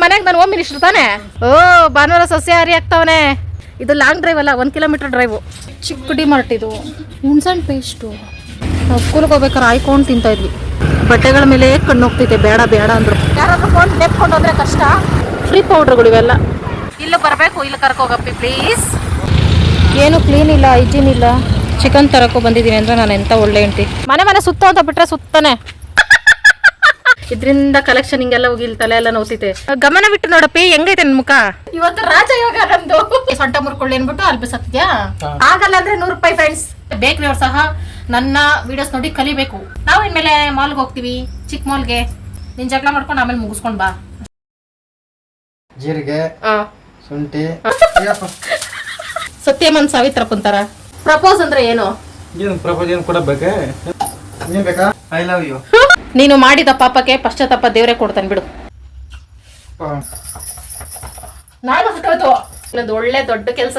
ಮನೆಗೆ ನಾನು home minister ತಾನೆ. ಓ ಭಾನುವಾರ ಸಸ್ಯಾಹಾರಿ ಆಗ್ತಾವನೆ. ಇದು ಲಾಂಗ್ ಡ್ರೈವ್ ಅಲ್ಲ, 1 ಕಿಲೋಮೀಟರ್ ಡ್ರೈವು. ಚಿಕ್ಕ ಡಿಮಾರ್ಟ್ ಇದು. ಹುಣ್ಸಣ್ಣ ಪೇಸ್ಟು ನಾವು ಸ್ಕೂಲ್ಗೆ ಹೋಗ್ಬೇಕಾದ್ರೆ ಆಯ್ಕೊಂಡು ತಿಂತಾ ಇದ್ವಿ. ಬಟ್ಟೆಗಳ ಮೇಲೆ ಕಣ್ಣು ಹೋಗ್ತೈತೆ, ಬೇಡ ಬೇಡ ಅಂದರು. ಯಾರಾದ್ರೂ ಫೋನ್ ನೆಪ್ಕೊಂಡು ಹೋದ್ರೆ ಕಷ್ಟ. ಫ್ರೀ ಪೌಡ್ರುಗಳು ಇವೆಲ್ಲ. ಇಲ್ಲಿ ಬರಬೇಕು, ಇಲ್ಲಿ ಕರ್ಕೋಗಪ್ಪಿ ಪ್ಲೀಸ್. ಏನು ಕ್ಲೀನ್ ಇಲ್ಲ, ಹೈಜೀನ್ ಇಲ್ಲ. ಚಿಕನ್ ತರಕೋ ಬಂದಿದ್ದೀನಿ ಅಂದ್ರೆ ನಾನು ಎಂತ ಒಳ್ಳೆ ಹೆಂಡ್ತಿ. ಮನೆ ಸುತ್ತ ಅಂತ ಬಿಟ್ರೆ ಸುತ್ತಾನೆ. ಇದ್ರಿಂದ ಕಲೆಕ್ಷನ್ ಹಿಂಗೆಲ್ಲ ಹೋಗಿ ಇಲ್ಲಿ ತಲೆ ಎಲ್ಲ ನೋವ್ತೈತೆ. ಗಮನ ಬಿಟ್ಟು ನೋಡಪ್ಪಿ ಹೆಂಗೈತೆ ನನ್ ಮುಖ. ಇವತ್ತು ರಾಜಯೋಗ ನಮ್ದು. ಸೊಂಟ ಮುರ್ಕೊಳ್ಳಿ ಅನ್ಬಿಟ್ಟು ಅಲ್ಲಿ ಬಿಸಾಕ್ತಿದ್ಯಾ? ಆಗಲ್ಲ ಅಂದ್ರೆ 100 ರೂಪಾಯಿ ಫ್ರೆಂಡ್ಸ್. ಬೇಕ್ರಿ ಅವ್ರು ಸಹ ನನ್ನ ವಿಡಿಯೋಸ್ ನೋಡಿ ಕಲಿಬೇಕು. ನಾವು ಇನ್ಮೇಲೆ ಮಾಲ್ಗೆ ಹೋಗ್ತೀವಿ, ಚಿಕ್ಕ ಮಾಲ್ಗೆ. ನಿನ್ ಜಗಳ ಮಾಡ್ಕೊಂಡು ಆಮೇಲೆ ಮುಗಿಸ್ಕೊಂಡ್ ಬಾ. ಜೀರಿಗೆ, ಶುಂಠಿ. ಸತ್ಯಮನ್ ಸಾವಿತ್ರ ಕುಂತಾರ. ಪ್ರಪೋಸ್ ಅಂದ್ರೆ ಏನು? ಪ್ರಪೋಸ್ ಏನು ಕೊಡಬೇಕೆ? ಏನ್ ಬೇಕಾ? I love you. ನೀನು ಮಾಡಿದ ಪಾಪಕ್ಕೆ ಪಶ್ಚಾತ್ತಾಪ ದೇವರೇ ಕೊಡ್ತಾನೆ ಬಿಡು. ನಾನು ಹೊಟ್ಟೋಯ್ತು. ಇನ್ನೊಂದು ಒಳ್ಳೆ ದೊಡ್ಡ ಕೆಲಸ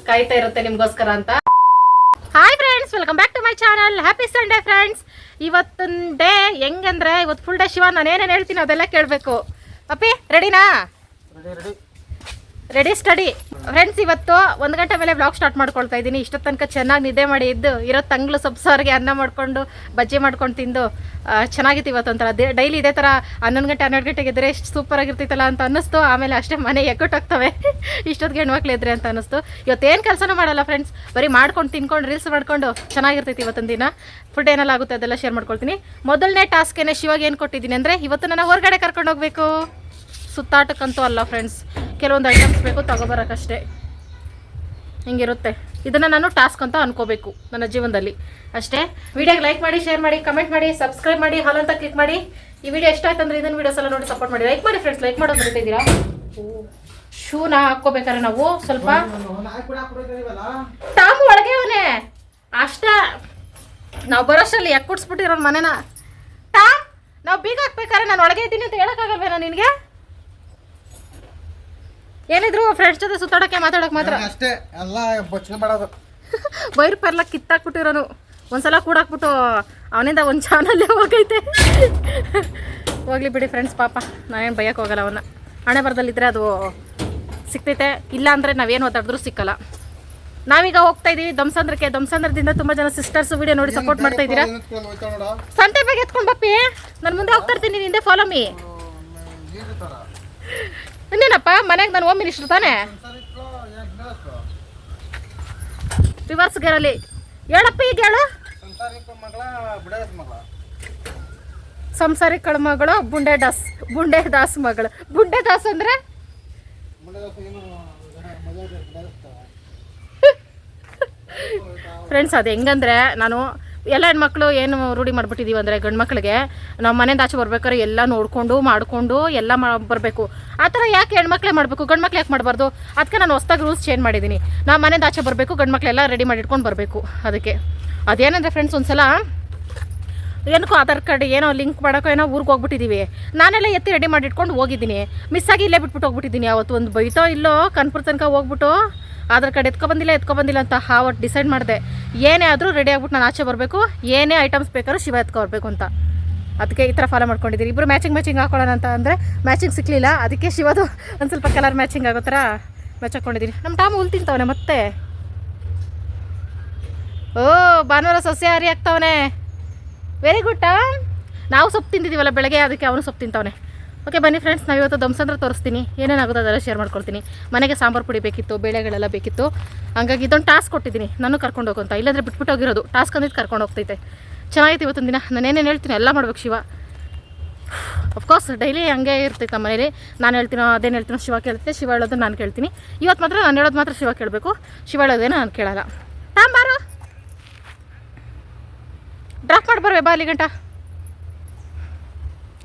ಕಾಯ್ತಾ ಇರುತ್ತೆ ನಿಮ್ಗೋಸ್ಕರ ಅಂತ. Hi friends, welcome back to my channel. Happy Sunday friends. ಇವತ್ತಿನ ಡೇ ಹೆಂಗಂದ್ರೆ ಇವತ್ತು ಫುಲ್ ಡೇ ಶಿವ. ನಾನು ಏನೇನು ಹೇಳ್ತೀನಿ ಅದೆಲ್ಲ ಕೇಳಬೇಕು. ಅಪ್ಪಿ ರೆಡಿನಾ? Ready study friends. ಇವತ್ತು 1 ಗಂಟೆ ಮೇಲೆ ಬ್ಲಾಗ್ ಸ್ಟಾರ್ಟ್ ಮಾಡ್ಕೊಳ್ತಾ ಇದ್ದೀನಿ. ಇಷ್ಟೊತ್ತು ತನಕ ಚೆನ್ನಾಗಿ ನಿದ್ದೆ ಮಾಡಿ ಇದ್ದು ಇರೋ ತಂಗ್ಳು ಸೊಪ್ಸಾರಿಗೆ ಅನ್ನ ಮಾಡ್ಕೊಂಡು ಬಜ್ಜಿ ಮಾಡ್ಕೊಂಡು ತಿಂದು ಚೆನ್ನಾಗಿತ್ತು. ಇವತ್ತು ಒಂಥರ ಡೈಲಿ ಇದೇ ಥರ 11 ಗಂಟೆ 12 ಗಂಟೆಗೆ ಇದ್ದರೆ ಎಷ್ಟು ಸೂಪರ್ ಆಗಿರ್ತೈತಲ್ಲ ಅಂತ ಅನ್ನಿಸ್ತು. ಆಮೇಲೆ ಅಷ್ಟೇ ಮನೆ ಎಗ್ಗೊಟ್ಟೋಗ್ತವೆ ಇಷ್ಟೊತ್ತಿಗೆ ಹೆಣ್ಮಕ್ಳು ಇದ್ರೆ ಅಂತ ಅನ್ನಿಸ್ತು. ಇವತ್ತೇನು ಕೆಲಸನೂ ಮಾಡಲ್ಲ ಫ್ರೆಂಡ್ಸ್, ಬರೀ ಮಾಡ್ಕೊಂಡು ತಿನ್ಕೊಂಡು ರೀಲ್ಸ್ ಮಾಡ್ಕೊಂಡು ಚೆನ್ನಾಗಿರ್ತೈತಿ ಇವತ್ತಿನ ದಿನ. ಫುಡ್ ಏನೆಲ್ಲ ಆಗುತ್ತೆ ಅದೆಲ್ಲ ಶೇರ್ ಮಾಡ್ಕೊಳ್ತೀನಿ. ಮೊದಲನೇ ಟಾಸ್ಕೇನೆ ಶಿವಾಗ ಏನು ಕೊಟ್ಟಿದ್ದೀನಿ ಅಂದರೆ ಇವತ್ತು ನನ್ನ ಹೊರಗಡೆ ಕರ್ಕೊಂಡು ಹೋಗಬೇಕು. ಸುತ್ತಾಟಕ್ಕಂತೂ ಅಲ್ಲ ಫ್ರೆಂಡ್ಸ್, ಕೆಲವೊಂದು ಐಟಮ್ಸ್ ಬೇಕು ತಗೊಬರೋಕ್ಕಷ್ಟೇ. ಹಿಂಗಿರುತ್ತೆ. ಇದನ್ನು ನಾನು ಟಾಸ್ಕ್ ಅಂತ ಅನ್ಕೋಬೇಕು ನನ್ನ ಜೀವನದಲ್ಲಿ ಅಷ್ಟೇ. ವಿಡಿಯೋಗೆ ಲೈಕ್ ಮಾಡಿ, ಶೇರ್ ಮಾಡಿ, ಕಮೆಂಟ್ ಮಾಡಿ, ಸಬ್ಸ್ಕ್ರೈಬ್ ಮಾಡಿ, ಹಾಲ್ ಅಂತ ಕ್ಲಿಕ್ ಮಾಡಿ. ಈ ವಿಡಿಯೋ ಎಷ್ಟ ಆಯ್ತು ಅಂದರೆ ಇದನ್ನು ವಿಡಿಯೋಸ್ ಎಲ್ಲ ನೋಡಿ ಸಪೋರ್ಟ್ ಮಾಡಿ. ಲೈಕ್ ಮಾಡಿ ಫ್ರೆಂಡ್ಸ್, ಲೈಕ್ ಮಾಡೋದು ಬರ್ತಿದ್ದೀರಾ? ಶೂನ ಹಾಕ್ಕೋಬೇಕಾದ್ರೆ ನಾವು ಸ್ವಲ್ಪ ಟಾಮು ಒಳಗೆ ಅವನೇ ಅಷ್ಟ. ನಾವು ಬರೋಷ್ಟರಲ್ಲಿ ಯಾಕೆ ಕುಡ್ಸ್ಬಿಟ್ಟಿರೋ ಮನೆನ. ಟಾಮ್, ನಾವು ಬೀಗ ಹಾಕ್ಬೇಕಾದ್ರೆ ನಾನು ಒಳಗೆ ಇದ್ದೀನಿ ಅಂತ ಹೇಳೋಕ್ಕಾಗಲ್ವೇನೋ ನಿನಗೆ? ಏನಿದ್ರು ಫ್ರೆಂಡ್ಸ್ ಜೊತೆ ಸುತ್ತಾಡೋಕ್ಕೆ ಮಾತಾಡೋಕೆ ಮಾತ್ರ ಅಷ್ಟೇ. ಎಲ್ಲ ಬಚ್ಚಲು ಮಾಡೋದು. ಬೈರು ಪರ್ಲ ಕಿತ್ತಾಕ್ಬಿಟ್ಟಿರೋನು. ಒಂದ್ಸಲ ಕೂಡಾಕ್ಬಿಟ್ಟು ಅವನಿಂದ ಒಂದು ಚಾನಲ್ಲೇ ಹೋಗೈತೆ. ಹೋಗ್ಲಿ ಬಿಡಿ ಫ್ರೆಂಡ್ಸ್, ಪಾಪ ನಾನೇನು ಬೈಯಕ್ಕೆ ಹೋಗಲ್ಲ. ಅವನ್ನ ಹಣೆ ಬರದಲ್ಲಿದ್ದರೆ ಅದು ಸಿಗ್ತೈತೆ, ಇಲ್ಲ ಅಂದರೆ ನಾವೇನು ಓದಾಡಿದ್ರೂ ಸಿಕ್ಕಲ್ಲ. ನಾವೀಗ ಹೋಗ್ತಾ ಇದ್ದೀವಿ ದಂಸಂದ್ರಕ್ಕೆ. ದಂಸಂದ್ರದಿಂದ ತುಂಬ ಜನ ಸಿಸ್ಟರ್ಸ್ ವಿಡಿಯೋ ನೋಡಿ ಸಪೋರ್ಟ್ ಮಾಡ್ತಾ ಇದ್ದೀರಾ. ಸಂತೆ ಬಗ್ಗೆ ಎತ್ಕೊಂಡು ಬಪ್ಪಿ, ನಾನು ಮುಂದೆ ಹೋಗ್ತಾ ಇರ್ತೀನಿ, ಹಿಂದೆ ಫಾಲೋ ಮೀ. ಇನ್ನೇನಪ್ಪ, ಮನೆಗೆ ನಾನು ಹೋಮ್ ಮಿನಿಸ್ಟರ್ ತಾನೆ. ರಿವರ್ಸ್ ಗೇರಲ್ಲಿ ಹೇಳಪ್ಪ, ಈಗ ಹೇಳು. ಸಂಸಾರಿಕಳ ಮಗಳು ಬುಂಡೆ ದಾಸ್ ಮಗಳು. ಬುಂಡೆ ದಾಸ್ ಅಂದ್ರೆ ಫ್ರೆಂಡ್ಸ್ ಅದು ಹೆಂಗಂದ್ರೆ, ನಾನು ಎಲ್ಲ ಹೆಣ್ಮಕ್ಳು ಏನು ರೂಢಿ ಮಾಡಿಬಿಟ್ಟಿದ್ದೀವಿ ಅಂದರೆ ಗಂಡು ಮಕ್ಳಿಗೆ ನಾವು ಮನೆಯಿಂದ ಆಚೆ ಬರ್ಬೇಕಾದ್ರೆ ಎಲ್ಲ ನೋಡಿಕೊಂಡು ಮಾಡಿಕೊಂಡು ಎಲ್ಲ ಬರಬೇಕು. ಆ ಥರ ಯಾಕೆ ಹೆಣ್ಮಕ್ಳೇ ಮಾಡಬೇಕು, ಗಂಡು ಮಕ್ಳು ಯಾಕೆ ಮಾಡಬಾರ್ದು? ಅದಕ್ಕೆ ನಾನು ಹೊಸ್ದಾಗಿ ರೂಲ್ಸ್ ಚೇಂಜ್ ಮಾಡಿದ್ದೀನಿ. ನಾವು ಮನೆಯಿಂದ ಆಚೆ ಬರಬೇಕು, ಗಂಡು ಮಕ್ಕಳೆಲ್ಲ ರೆಡಿ ಮಾಡಿ ಇಟ್ಕೊಂಡು ಬರಬೇಕು. ಅದಕ್ಕೆ ಅದೇನಂದರೆ ಫ್ರೆಂಡ್ಸ್, ಒಂದು ಸಲ ಏನಕ್ಕೋ ಆಧಾರ್ ಕಾರ್ಡ್ ಏನೋ ಲಿಂಕ್ ಮಾಡೋಕ್ಕೋ ಏನೋ ಊರಿಗೆ ಹೋಗ್ಬಿಟ್ಟಿದ್ದೀವಿ. ನಾನೆಲ್ಲ ಎತ್ತಿ ರೆಡಿ ಮಾಡಿ ಇಟ್ಕೊಂಡು ಹೋಗಿದ್ದೀನಿ. ಮಿಸ್ಸಾಗಿ ಇಲ್ಲೇ ಬಿಟ್ಬಿಟ್ಟು ಹೋಗ್ಬಿಟ್ಟಿದ್ದೀನಿ. ಅವತ್ತು ಒಂದು ಬೈತೋ ಇಲ್ಲೋ ಕನ್ಪುರ ತನಕ ಹೋಗ್ಬಿಟ್ಟು ಆಧಾರ್ ಕಾರ್ಡ್ ಎತ್ಕೊಬಂದಿಲ್ಲ ಅಂತ ಅವತ್ತು ಡಿಸೈಡ್ ಮಾಡಿದೆ. ಏನೇ ಆದರೂ ರೆಡಿ ಆಗ್ಬಿಟ್ಟು ನಾನು ಆಚೆ ಬರಬೇಕು, ಏನೇ ಐಟಮ್ಸ್ ಬೇಕಾದ್ರೂ ಶಿವ ಎತ್ಕೊಬರ್ಬೇಕು ಅಂತ. ಅದಕ್ಕೆ ಈ ಥರ ಫಾಲೋ ಮಾಡ್ಕೊಂಡಿದ್ದೀರಿ. ಇಬ್ಬರು ಮ್ಯಾಚಿಂಗ್ ಹಾಕೊಳ್ಳೋಣ ಅಂತ ಅಂದರೆ ಮ್ಯಾಚಿಂಗ್ ಸಿಕ್ಕಲಿಲ್ಲ. ಅದಕ್ಕೆ ಶಿವದು ಒಂದು ಸ್ವಲ್ಪ ಕಲರ್ ಮ್ಯಾಚಿಂಗ್ ಆಗೋ ಥರ ಮ್ಯಾಚ್ ಹಾಕ್ಕೊಂಡಿದ್ದೀನಿ. ನಮ್ಮ ಟಾಮು ಹುಲ್ ತಿಂತವನೆ ಮತ್ತೆ. ಓ ಭಾನುವಾರ ಸಸ್ಯಾಹಾರಿ ಆಗ್ತಾವನೆ. Very good Tom. ನಾವು ಸೊಪ್ಪು ತಿಂದಿದ್ದೀವಲ್ಲ ಬೆಳಗ್ಗೆ, ಅದಕ್ಕೆ ಅವನು ಸೊಪ್ಪು ತಿಂತವನೆ. ಓಕೆ ಬನ್ನಿ ಫ್ರೆಂಡ್ಸ್, ನಾವು ಇವತ್ತು ದಂಸಂದ್ರ ತೋರಿಸ್ತೀನಿ. ಏನೇನಾಗೋದು ಅದೆಲ್ಲ ಶೇರ್ ಮಾಡ್ಕೊಳ್ತೀನಿ. ಮನೆಗೆ ಸಾಂಬಾರು ಪುಡಿ ಬೇಕಿತ್ತು, ಬೇಳೆಗಳೆಲ್ಲ ಬೇಕಿತ್ತು. ಹಂಗಾಗಿ ಇದೊಂದು ಟಾಸ್ಕ್ ಕೊಟ್ಟಿದ್ದೀನಿ, ನಾನು ಕರ್ಕೊಂಡು ಹೋಗು ಅಂತ. ಇಲ್ಲಾಂದರೆ ಬಿಟ್ಬಿಟ್ಟು ಹೋಗಿರೋದು. ಟಾಸ್ಕ್ ಅಂದಿದ್ದು ಕರ್ಕೊಂಡು ಹೋಗ್ತೈತೆ. ಚೆನ್ನಾಗಿತ್ತು ಇವತ್ತಿನ ದಿನ. ನಾನು ಏನೇನು ಹೇಳ್ತೀನಿ ಎಲ್ಲ ಮಾಡ್ಬೇಕು ಶಿವ. ಅಫ್ಕೋರ್ಸ್ ಡೈಲಿ ಹಂಗೆ ಇರ್ತೈತೆ ನಮ್ಮ ಮನೇಲಿ. ನಾನು ಹೇಳ್ತೀನೋ ಅದೇನು ಹೇಳ್ತೀನೋ ಶಿವ ಕೇಳ್ತೆ, ಶಿವ ಹೇಳೋದು ನಾನು ಕೇಳ್ತೀನಿ. ಇವತ್ತು ಮಾತ್ರ ನಾನು ಹೇಳೋದು ಮಾತ್ರ ಶಿವ ಕೇಳಬೇಕು, ಶಿವ ಹೇಳೋದೇನೋ ನಾನು ಕೇಳಲ್ಲ. ಬಾರು ಡ್ರಾಪ್ ಮಾಡಿ ಬರುವೆ ಬಾ ಅಲ್ಲಿ ಗಂಟ.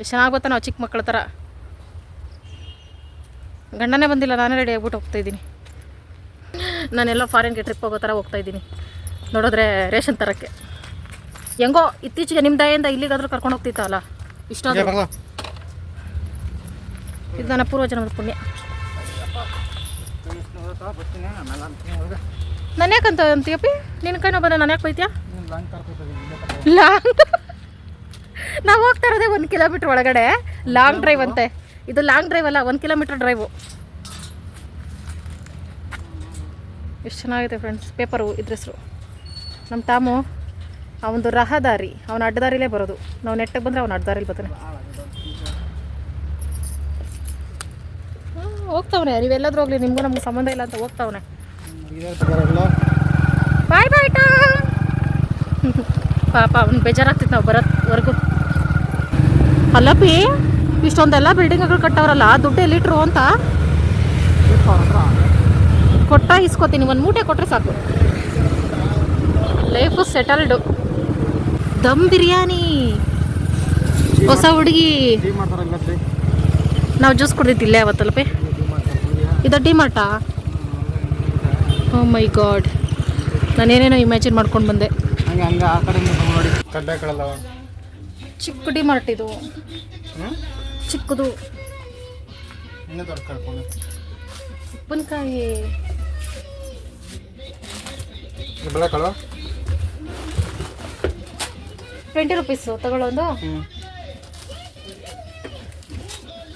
ಎಷ್ಟು ಚೆನ್ನಾಗಿ ಗೊತ್ತಾ, ನಾವು ಚಿಕ್ಕ ಮಕ್ಕಳ ಥರ. ಗಂಡನೇ ಬಂದಿಲ್ಲ, ನಾನೇ ರೆಡಿ ಆಗ್ಬಿಟ್ಟು ಹೋಗ್ತಾಯಿದ್ದೀನಿ. ನಾನೆಲ್ಲ ಫಾರಿನ್ಗೆ ಟ್ರಿಪ್ ಹೋಗೋ ಥರ ಹೋಗ್ತಾಯಿದ್ದೀನಿ. ನೋಡಿದ್ರೆ ರೇಷನ್ ತರಕ್ಕೆ ಹೆಂಗೋ ಇತ್ತೀಚೆಗೆ ನಿಮ್ಮ ದಯೆಯಿಂದ ಇಲ್ಲಿಗಾದರೂ ಕರ್ಕೊಂಡು ಹೋಗ್ತಿತ್ತಲ್ಲ. ಇಷ್ಟೊಂದು ಇದು ನನ್ನ ಪೂರ್ವಜನ್ಮದ ಪುಣ್ಯ. ನಾನು ಯಾಕಂತ ಅಂತೀಯಪ್ಪಿ, ನಿನ್ನ ಕೈನೋ ಬಂದ ನಾನು ಯಾಕೆ ಬೈತೀಯ? ಲಾಂಗ್ ನಾವು ಹೋಗ್ತಾ ಇರೋದೇ 1 ಕಿಲೋಮೀಟ್ರ್ ಒಳಗಡೆ. ಲಾಂಗ್ ಡ್ರೈವ್ ಅಂತೆ. ಇದು ಲಾಂಗ್ ಡ್ರೈವ್ ಅಲ್ಲ, 1 ಕಿಲೋಮೀಟರ್ ಡ್ರೈವು. ಎಷ್ಟು ಚೆನ್ನಾಗಿದೆ ಫ್ರೆಂಡ್ಸ್. ಪೇಪರು ಇದ್ರ ಹೆಸರು. ನಮ್ಮ ತಾಮು ಅವನದು ರಹದಾರಿ, ಅವನ ಅಡ್ಡದಾರಿಲೇ ಬರೋದು. ನಾವು ನೆಟ್ಟಿಗೆ ಬಂದರೆ ಅವನ ಅಡ್ಡದಾರಿಲಿ ಬರ್ತಾನೆ. ಹೋಗ್ತಾವನೆ, ನೀವೆಲ್ಲಾದ್ರೂ ಹೋಗ್ಲಿ, ನಿಮಗೂ ನಮ್ಗೆ ಸಂಬಂಧ ಇಲ್ಲ ಅಂತ ಹೋಗ್ತಾವನೆ. ಬಾಯ್ ಬಾಯ್ ಟಾ. ಪಾಪ ಅವ್ನಿಗೆ ಬೇಜಾರಾಗ್ತಿತ್ತು ನಾವು ಬರೋವರೆಗೂ. ಅಲ್ಲ ಪಿ, ಇಷ್ಟೊಂದೆಲ್ಲ ಬಿಲ್ಡಿಂಗ್ಗಳು ಕಟ್ಟವ್ರಲ್ಲ, ದುಡ್ಡು ಎಲ್ಲಿಟ್ರು ಅಂತ ಕೊಟ್ಟ ಇಸ್ಕೊತೀನಿ. ಒಂದು ಮೂಟೆ ಕೊಟ್ಟರೆ ಸಾಕು. ಲೈಫು ಸೆಟಲ್ಡು. ದಮ್ ಬಿರಿಯಾನಿ, ಹೊಸ ಹುಡುಗಿ. ನಾವು ಜ್ಯೂಸ್ ಕುಡ್ದಿದ್ದಿಲ್ಲ ಅವತ್ತಲ್ಲಪಿ. ಇದು ಡಿಮಾರ್ಟಾ? ಓ ಮೈ ಗಾಡ್, ನಾನೇನೇನೋ ಇಮ್ಯಾಜಿನ್ ಮಾಡ್ಕೊಂಡು ಬಂದೆ. ಚಿಕ್ಕ ಡಿಮಾರ್ಟ್ ಇದು, ಚಿಕ್ಕದು. ಉಪ್ಪಿನಕಾಯಿ 20 ರೂಪೀಸು ತಗೊಳ್ಳೋದು.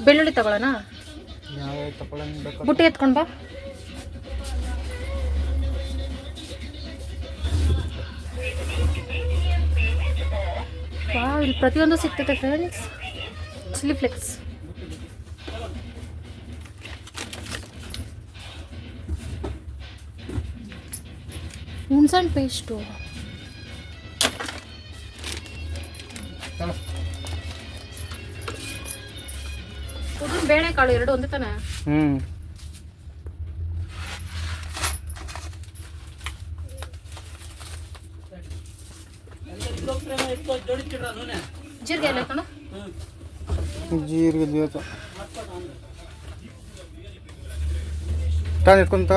ಬೆಳ್ಳುಳ್ಳಿ ತಗೊಳ್ಳೋಣ? ಬುಟ್ಟಿ ಎತ್ಕೊಂಡು ಬಾ. ಇಲ್ಲಿ ಪ್ರತಿಯೊಂದು ಸಿಗ್ತೈತೆ ಫ್ರೆಂಡ್ಸ್. ಚಿಲ್ಲಿ ಫ್ಲೆಕ್ಸ್, ಹುಣಸೆಹಣ್ಣು ಪೇಸ್ಟು, ಉದ್ದಿನ ಬೇಳೆಕಾಳು 2 ಒಂದೇ ತಾನೆ? ಜೀರಿಗೆ ಎಲ್ಲ ಕಣ? ಜೀರಿಗೆ ತಾನು ಇಟ್ಕೊಂತ.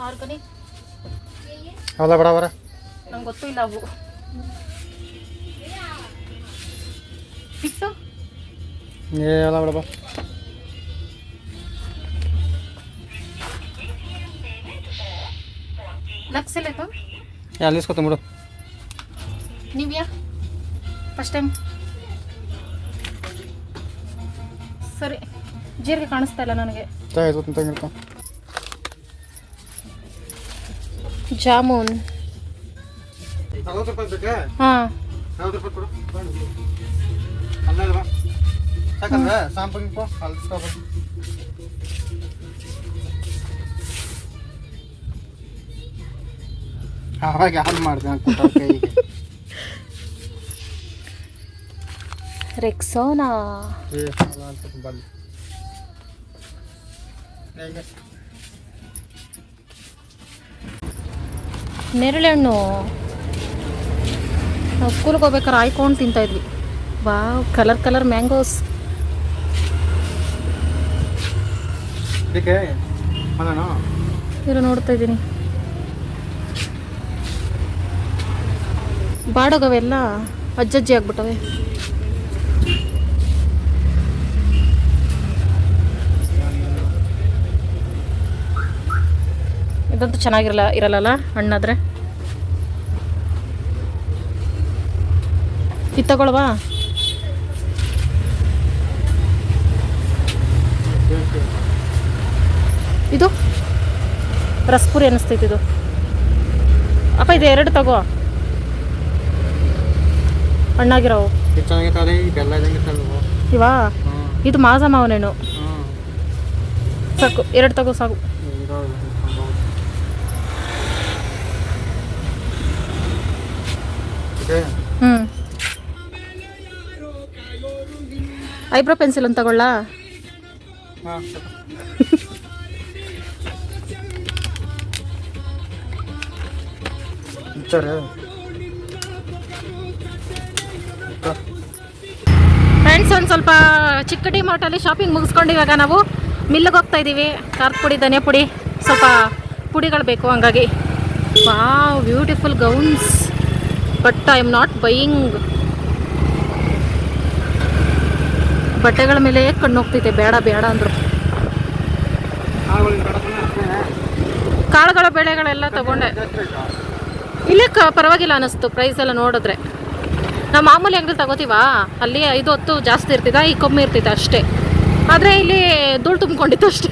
ಆರ್ಗಾನಿಕ್ ಹೌದಾ ಬಡ ಬರ? ನಂಗೆ ಗೊತ್ತೂ ಇಲ್ಲ ಅವು. ಹಿಟ್ಟು ಎಲ್ಲ ಬಿಡಪ್ಪ. ಲಕ್ಸ್ ಎಲ್ಲ ಆಯ್ತು? ಅಲ್ಲಿ ಇಸ್ಕೊತ ಬಿಡು. ನೀವ್ಯಾ ಫಸ್ಟ್ ಟೈಮ್? ಸರಿ, ಜೀರಿಗೆ ಕಾಣಿಸ್ತಾ ಇಲ್ಲ ನನಗೆ. ಜಾಮೂನ್. ಹಾಂ, ಅವಾಗ ಹಾಲು ಮಾಡಿದೆ ರೆಕ್ಸೋನಾ. ನೇರಳೆ ಹಣ್ಣು ನಾವು ಸ್ಕೂಲ್ಗೆ ಹೋಗ್ಬೇಕಾದ್ರೆ ಆಯ್ಕೊಂಡು ತಿಂತಾ ಇದ್ವಿ. Wow, colour colour mangoes. ಇರೋ ನೋಡ್ತಾ ಇದ್ದೀನಿ. ಬಾಡೋಗವೆಲ್ಲ ಅಜ್ಜಜ್ಜಿ ಆಗ್ಬಿಟ್ಟವೆ. ಇದಂತೂ ಇರಲ್ಲ ಹಣ್ಣಾದ್ರೆ. ಇದು ತಗೊಳ್ವಾ? ಇದು ರಸ್ಪುರಿ ಅನ್ನಿಸ್ತೈತಿ ಇದು. ಅಪ್ಪ ಇದು 2 ತಗೋ, ಹಣ್ಣಾಗಿರೋವು. ಇವಾ ಇದು ಮಾಸ ಮಾವನೇನು ಸಾಕು, 2 ತಗೋ ಸಾಕು. ಐಬ್ರೋ ಪೆನ್ಸಿಲ್ ಅಂತ ತಗೊಳ್ಳ? ಫ್ರೆಂಡ್ಸ್, ಒಂದು ಸ್ವಲ್ಪ ಚಿಕ್ಕ ಡಿಮಾರ್ಟಲ್ಲಿ ಶಾಪಿಂಗ್ ಮುಗಿಸ್ಕೊಂಡು ಇವಾಗ ನಾವು ಮಿಲ್ಗೆ ಹೋಗ್ತಾ ಇದ್ದೀವಿ. ಖಾರದ ಪುಡಿ, ಧನಿಯಾ ಪುಡಿ, ಸ್ವಲ್ಪ ಪುಡಿಗಳು ಬೇಕು. ಹಂಗಾಗಿ wow, beautiful gowns. But I am not buying. ಬಟ್ಟೆಗಳ ಮೇಲೆ ಕಣ್ಣು ಹೋಗ್ತೈತೆ, ಬೇಡ ಬೇಡ ಅಂದರು. ಕಾಳುಗಳ ಬೆಳೆಗಳೆಲ್ಲ ತಗೊಂಡೆ. ಇಲ್ಲೇ ಪರವಾಗಿಲ್ಲ ಅನ್ನಿಸ್ತು ಪ್ರೈಸ್ ಎಲ್ಲ ನೋಡಿದ್ರೆ. ನಾವು ಮಾಮೂಲಿ ಅಂಗಡಿ ತಗೋತೀವಾ, ಅಲ್ಲಿ 5 ಹೊತ್ತು ಜಾಸ್ತಿ ಇರ್ತಿದ್ದ, ಈ ಕಮ್ಮಿ ಇರ್ತಿತ್ತು ಅಷ್ಟೇ. ಆದರೆ ಇಲ್ಲಿ ಧೂಳು ತುಂಬಿಕೊಂಡಿತ್ತು ಅಷ್ಟೇ.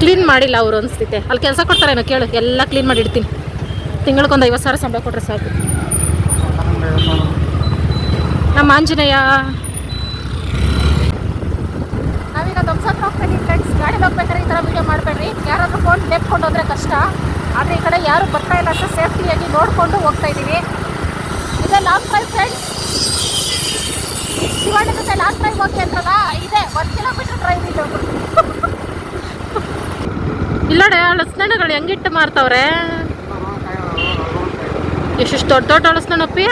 ಕ್ಲೀನ್ ಮಾಡಿಲ್ಲ ಅವರು ಅನಿಸ್ತೈತೆ. ಅಲ್ಲಿ ಕೆಲಸ ಕೊಡ್ತಾರೇನೋ ಕೇಳು, ಎಲ್ಲ ಕ್ಲೀನ್ ಮಾಡಿ ಇಡ್ತೀನಿ. ತಿಂಗಳಿಗೊಂದು 50,000 ಸಂಬಳ ಕೊಟ್ಟರೆ ಸಾಕು. ನಮ್ಮ ಆಂಜನೇಯ. ನಾವೀಗ ಧ್ವಂಸತ್ರ ಹೋಗ್ತೀವಿ ಫ್ರೆಂಡ್ಸ್. ಗಾಡಿಲಿ ಹೋಗ್ಬೇಕಾದ್ರೆ ಈ ಥರ ವೀಡಿಯೋ ಮಾಡಬೇಡ್ರಿ. ಯಾರಾದರೂ ಫೋನ್ ಲೇಪ್ಕೊಂಡು ಹೋದರೆ ಕಷ್ಟ. ಆದರೆ ಈ ಕಡೆ ಯಾರು ಬರ್ತಾ ಇಲ್ಲ ಅಂತ ಸೇಫ್ಟಿಯಾಗಿ ನೋಡಿಕೊಂಡು ಹೋಗ್ತಾ ಇದ್ದೀವಿ. ಇದೆ ಲಾಂಗ್ ಡ್ರೈವ್ ಫ್ರೆಂಡ್ಸ್. ಶಿವಣ್ಣ ಜೊತೆ ಲಾಂಗ್ ಡ್ರೈವ್ ಹೋಗಿ ಅಂತಲ್ಲ, ಇದೆ 1 ಕಿಲೋಮೀಟರ್ ಡ್ರೈವ್ ಇದು. ಇಲ್ಲೋಡೆ ಹಳಸ್ನಣ್ಣಗಳು ಹೆಂಗಿಟ್ಟು ಮಾರ್ತವ್ರೆ. ಎಷ್ಟೆಷ್ಟು ದೊಡ್ಡ ದೊಡ್ಡ ಹಳಸ್ನಣ್ಣಪ್ಪಿ.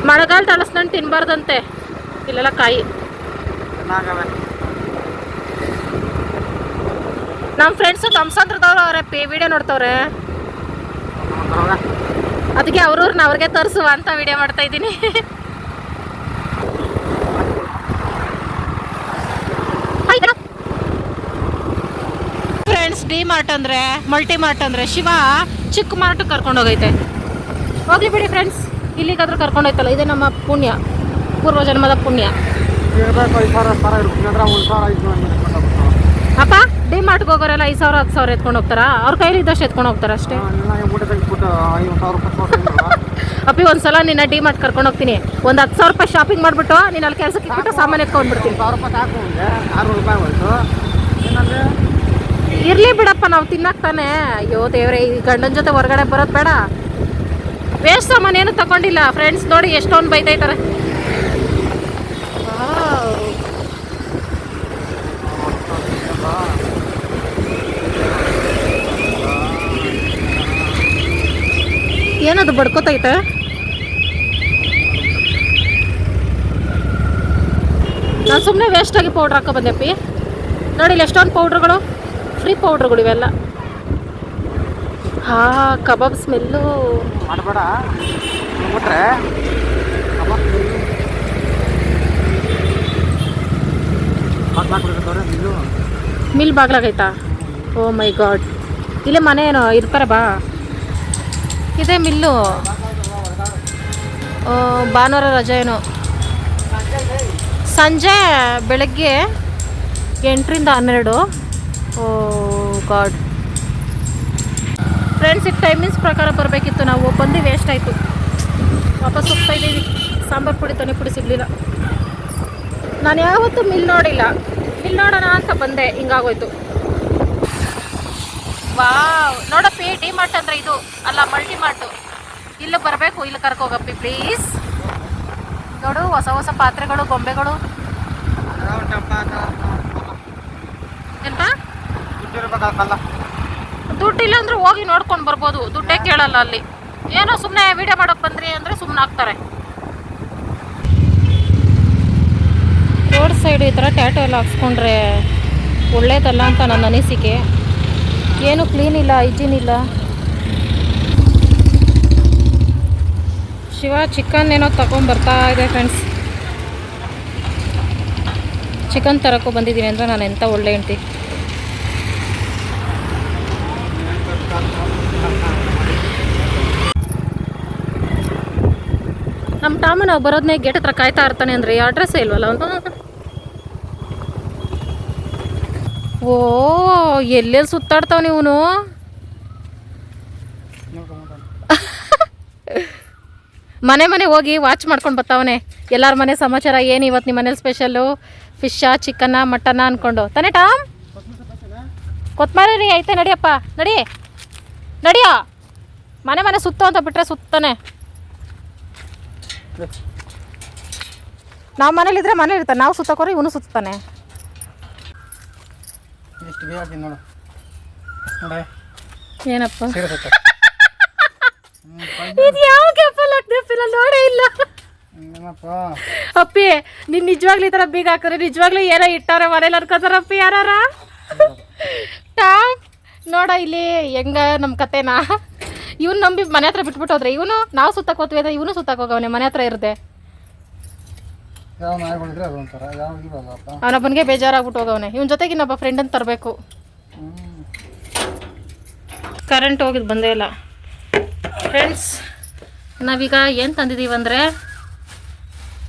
ಮಳೆಗಾಲದ ಹಳಸ್ನಣ್ಣು ತಿನ್ಬಾರ್ದಂತೆ, ಇಲ್ಲೆಲ್ಲ ಕಾಯಿ. ನಮ್ಮ ಫ್ರೆಂಡ್ಸು ಧ್ವಂಸಂದ್ರದವ್ರು ಅವರಪ್ಪಿ ವಿಡಿಯೋ ನೋಡ್ತವ್ರೆ. ಅದಕ್ಕೆ ಅವ್ರವ್ರನ್ನ ಅವ್ರಿಗೆ ತೋರಿಸುವ ಅಂತ ವಿಡಿಯೋ ಮಾಡ್ತಾ ಇದ್ದೀನಿ. ಫ್ರೆಂಡ್ಸ್, ಡಿ ಮಾರ್ಟ್ ಅಂದರೆ ಮಲ್ಟಿ ಮಾರ್ಟ್ ಅಂದರೆ ಶಿವ ಚಿಕ್ಕ ಮಾರ್ಟ್ ಕರ್ಕೊಂಡು ಹೋಗೈತೆ. ಹೋಗ್ಲಿ ಬಿಡಿ ಫ್ರೆಂಡ್ಸ್, ಇಲ್ಲಿಗಾದ್ರೂ ಕರ್ಕೊಂಡು ಹೋಯ್ತಲ್ಲ, ಇದೇ ನಮ್ಮ ಪುಣ್ಯ, ಪೂರ್ವ ಜನ್ಮದ ಪುಣ್ಯ. ಅಪ್ಪ, ಡಿ ಮಾರ್ಟ್ಗೆ ಹೋಗೋರೆಲ್ಲ 5,000 10,000 ಎತ್ಕೊಂಡು ಹೋಗ್ತಾರಾ? ಅವ್ರ ಕೈಲಿ ಇದ್ದಷ್ಟು ಎತ್ಕೊಂಡು ಹೋಗ್ತಾರ ಅಷ್ಟೇ. ಅಪ್ಪಿ, ಒಂದ್ಸಲ ನಿನ್ನ ಡಿ ಮಾರ್ಟ್ ಕರ್ಕೊಂಡು ಹೋಗ್ತೀನಿ. ಒಂದು 10,000 ರೂಪಾಯಿ ಶಾಪಿಂಗ್ ಮಾಡಿಬಿಟ್ಟು ನೀನು ಅಲ್ಲಿ ಕೆಲಸಕ್ಕೆ ಇಟ್ಬಿಟ್ಟು ಸಾಮಾನು ಎತ್ಕೊಂಡ್ಬಿಡ್ತೀನಿ. ಇರ್ಲಿ ಬಿಡಪ್ಪ, ನಾವು ತಿನ್ನಕ್ ತಾನೆ. ಅಯ್ಯೋ ದೇವ್ರೆ, ಈ ಗಂಡನ ಜೊತೆ ಹೊರಗಡೆ ಬರೋದು ಬೇಡ. ವೇಸ್ಟ್ ಸಾಮಾನು ಏನು ತಗೊಂಡಿಲ್ಲ ಫ್ರೆಂಡ್ಸ್. ನೋಡಿ ಎಷ್ಟೊಂದು ಬೈತೈತಾರೆ. ಏನದು ಬಡ್ಕೋತೈತೆ? ನಾನು ಸುಮ್ಮನೆ ವೇಸ್ಟಾಗಿ ಪೌಡ್ರ್ ಹಾಕೋ ಬಂದೆಪ್ಪಿ. ನೋಡಿ ಇಲ್ಲಿ ಎಷ್ಟೊಂದು ಪೌಡ್ರುಗಳು, ಫ್ರೀ ಪೌಡ್ರುಗಳು ಇವೆಲ್ಲ. ಕಬಾಬ್ ಸ್ಮೆಲ್ಲು ಮಾಡಬೇಡ. ಮಿಲ್ ಬಾಗ್ಲಾಗೈತಾ? ಓ ಮೈ ಗಾಡ್, ಇಲ್ಲೇ ಮನೆ ಏನೋ ಇರ್ತಾರೆ ಬಾ. ಇದೇ ಮಿಲ್ಲು. ಭಾನುವಾರ ರಜೆ ಏನೋ. ಸಂಜೆ ಬೆಳಗ್ಗೆ 8 ರಿಂದ 12. ಓ ಗಾಡ್ ಫ್ರೆಂಡ್ಸ್, ಈಗ ಟೈಮಿಂಗ್ಸ್ ಪ್ರಕಾರ ಬರಬೇಕಿತ್ತು. ನಾವು ಬಂದು ವೇಸ್ಟ್ ಆಯಿತು. ವಾಪಸ್ ಹೋಗ್ತಾ ಇದ್ದೀವಿ. ಸಾಂಬಾರು ಪುಡಿ ತನಿ ಪುಡಿ ಸಿಗಲಿಲ್ಲ. ನಾನು ಯಾವತ್ತೂ ಮಿಲ್ ನೋಡಿಲ್ಲ. ಮಿಲ್ ನೋಡೋಣ ಅಂತ ಬಂದೆ, ಹಿಂಗಾಗೋಯ್ತು. ವಾವ್, ನೋಡಪ್ಪಿ, ಡಿ ಮಾರ್ಟ್ ಅಂದರೆ ಇದು ಅಲ್ಲ, ಮಲ್ಟಿ ಮಾರ್ಟು. ಇಲ್ಲಿ ಬರಬೇಕು, ಇಲ್ಲಿ ಕರ್ಕೋಗಪ್ಪಿ ಪ್ಲೀಸ್. ನೋಡು, ಹೊಸ ಹೊಸ ಪಾತ್ರೆಗಳು, ಗೊಂಬೆಗಳು. ಎಂತ ದುಡ್ಡಿಲ್ಲ ಅಂದ್ರೆ ಹೋಗಿ ನೋಡ್ಕೊಂಡು ಬರ್ಬೋದು. ದುಡ್ಡೇ ಕೇಳಲ್ಲ ಅಲ್ಲಿ. ಏನೋ ಸುಮ್ಮನೆ ವಿಡಿಯೋ ಮಾಡೋಕೆ ಬಂದ್ರಿ ಅಂದರೆ ಸುಮ್ಮನೆ ಹಾಕ್ತಾರೆ. ರೋಡ್ ಸೈಡ್ ಈ ಥರ ಟ್ಯಾಟೋ ಎಲ್ಲ ಹಾಕ್ಸ್ಕೊಂಡ್ರೆ ಒಳ್ಳೇದಲ್ಲ ಅಂತ ನನ್ನ ಅನಿಸಿಕೆ. ಏನು ಕ್ಲೀನ್ ಇಲ್ಲ, ಹೈಜೀನ್ ಇಲ್ಲ. ಶಿವ ಚಿಕನ್ ಏನೋ ತಗೊಂಡ್ಬರ್ತಾ ಇದೆ ಫ್ರೆಂಡ್ಸ್. ಚಿಕನ್ ತರಕ್ಕೂ ಬಂದಿದ್ದೀನಿ ಅಂದರೆ ನಾನು ಎಂಥ ಒಳ್ಳೆ ಹೆಂಡ್ತಿ. ನಮ್ಮ ಟಾಮ ನಾವು ಬರೋದನ್ನೇ ಗೇಟ್ ಹತ್ರ ಕಾಯ್ತಾ ಇರ್ತಾನೆ ಅಂದರೆ ಅಡ್ರೆಸ್ಸೇ ಇಲ್ವಲ್ಲ ಅವನು. ಓ, ಎಲ್ಲೆಲ್ಲಿ ಸುತ್ತಾಡ್ತಾವ ಇವನು. ಮನೆ ಹೋಗಿ ವಾಚ್ ಮಾಡ್ಕೊಂಡು ಬರ್ತಾವನೆ. ಎಲ್ಲರ ಮನೆ ಸಮಾಚಾರ ಏನು, ಇವತ್ತು ನಿಮ್ಮ ಮನೇಲಿ ಸ್ಪೆಷಲ್ಲು ಫಿಶ್ಶಾ, ಚಿಕನ್ನ, ಮಟನ್ನ ಅಂದ್ಕೊಂಡು ತಾನೇ ಟಾಮ್? ಕೊತ್ತಂಬರಿ ಐತೆ, ನಡಿಯಪ್ಪ ನಡಿಯೋ. ಮನೆ ಸುತ್ತು ಅಂತ ಬಿಟ್ಟರೆ ಸುತ್ತಾನೆ. ನಾವು ಮನೇಲಿದ್ರೆ ಮನೇಲಿ ಇರ್ತಾನೆ, ನಾವು ಸುತ್ತಕೋರಿ ಇವನು ಸುತ್ತಾನೆ. ಏನಪ್ಪ ಇದು ಯಾವ ಕೆಪ್ಪಲ್ ಹಾಕ್ದೆಪ್ಪಿಲ್ಲ, ನೋಡೇ ಇಲ್ಲ. ಅಪ್ಪಿ, ನೀನು ನಿಜವಾಗ್ಲೂ ಈ ಥರ ಬೀಗ ಹಾಕಿದ್ರೆ ನಿಜವಾಗ್ಲೂ ಏನೋ ಇಟ್ಟಾರೆ ಮನೇಲಿ ಅನ್ಕೋತಾರಪ್ಪಿ ಯಾರಾರ. ಟಾಮ್ ನೋಡ ಇಲ್ಲಿ ಹೆಂಗ ನಮ್ಮ ಕತೆನಾ. ಇವ್ನು ನಂಬಿ ಮನೆ ಹತ್ರ ಬಿಟ್ಬಿಟ್ಟು ಹೋದ್ರೆ ಇವನು ನಾವು ಸುತ್ತಕ್ಕೆ ಹೋಗ್ತೀವಿ ಅಂತ ಇವನು ಸುತ್ತಕ್ಕೆ ಹೋಗವನೆ ಮನೆ ಹತ್ರ ಇರದೆ. ಯಾವ ನಾಯಿಗಳಿದ್ರೆ ಅದೊಂಥರ ಯಾವ ಇರಲ್ಲಪ್ಪ. ಅವನೊಬ್ಬನಿಗೆ ಬೇಜಾರಾಗ್ಬಿಟ್ಟು ಹೋಗವನೆ. ಇವನ ಜೊತೆಗೆ ಇನ್ನೊಬ್ಬ ಫ್ರೆಂಡನ್ನು ತರಬೇಕು. ಕರೆಂಟ್ ಹೋಗಿದ್ದು ಬಂದೇ ಇಲ್ಲ ಫ್ರೆಂಡ್ಸ್. ನಾವೀಗ ಏನು ತಂದಿದ್ದೀವಿ ಅಂದರೆ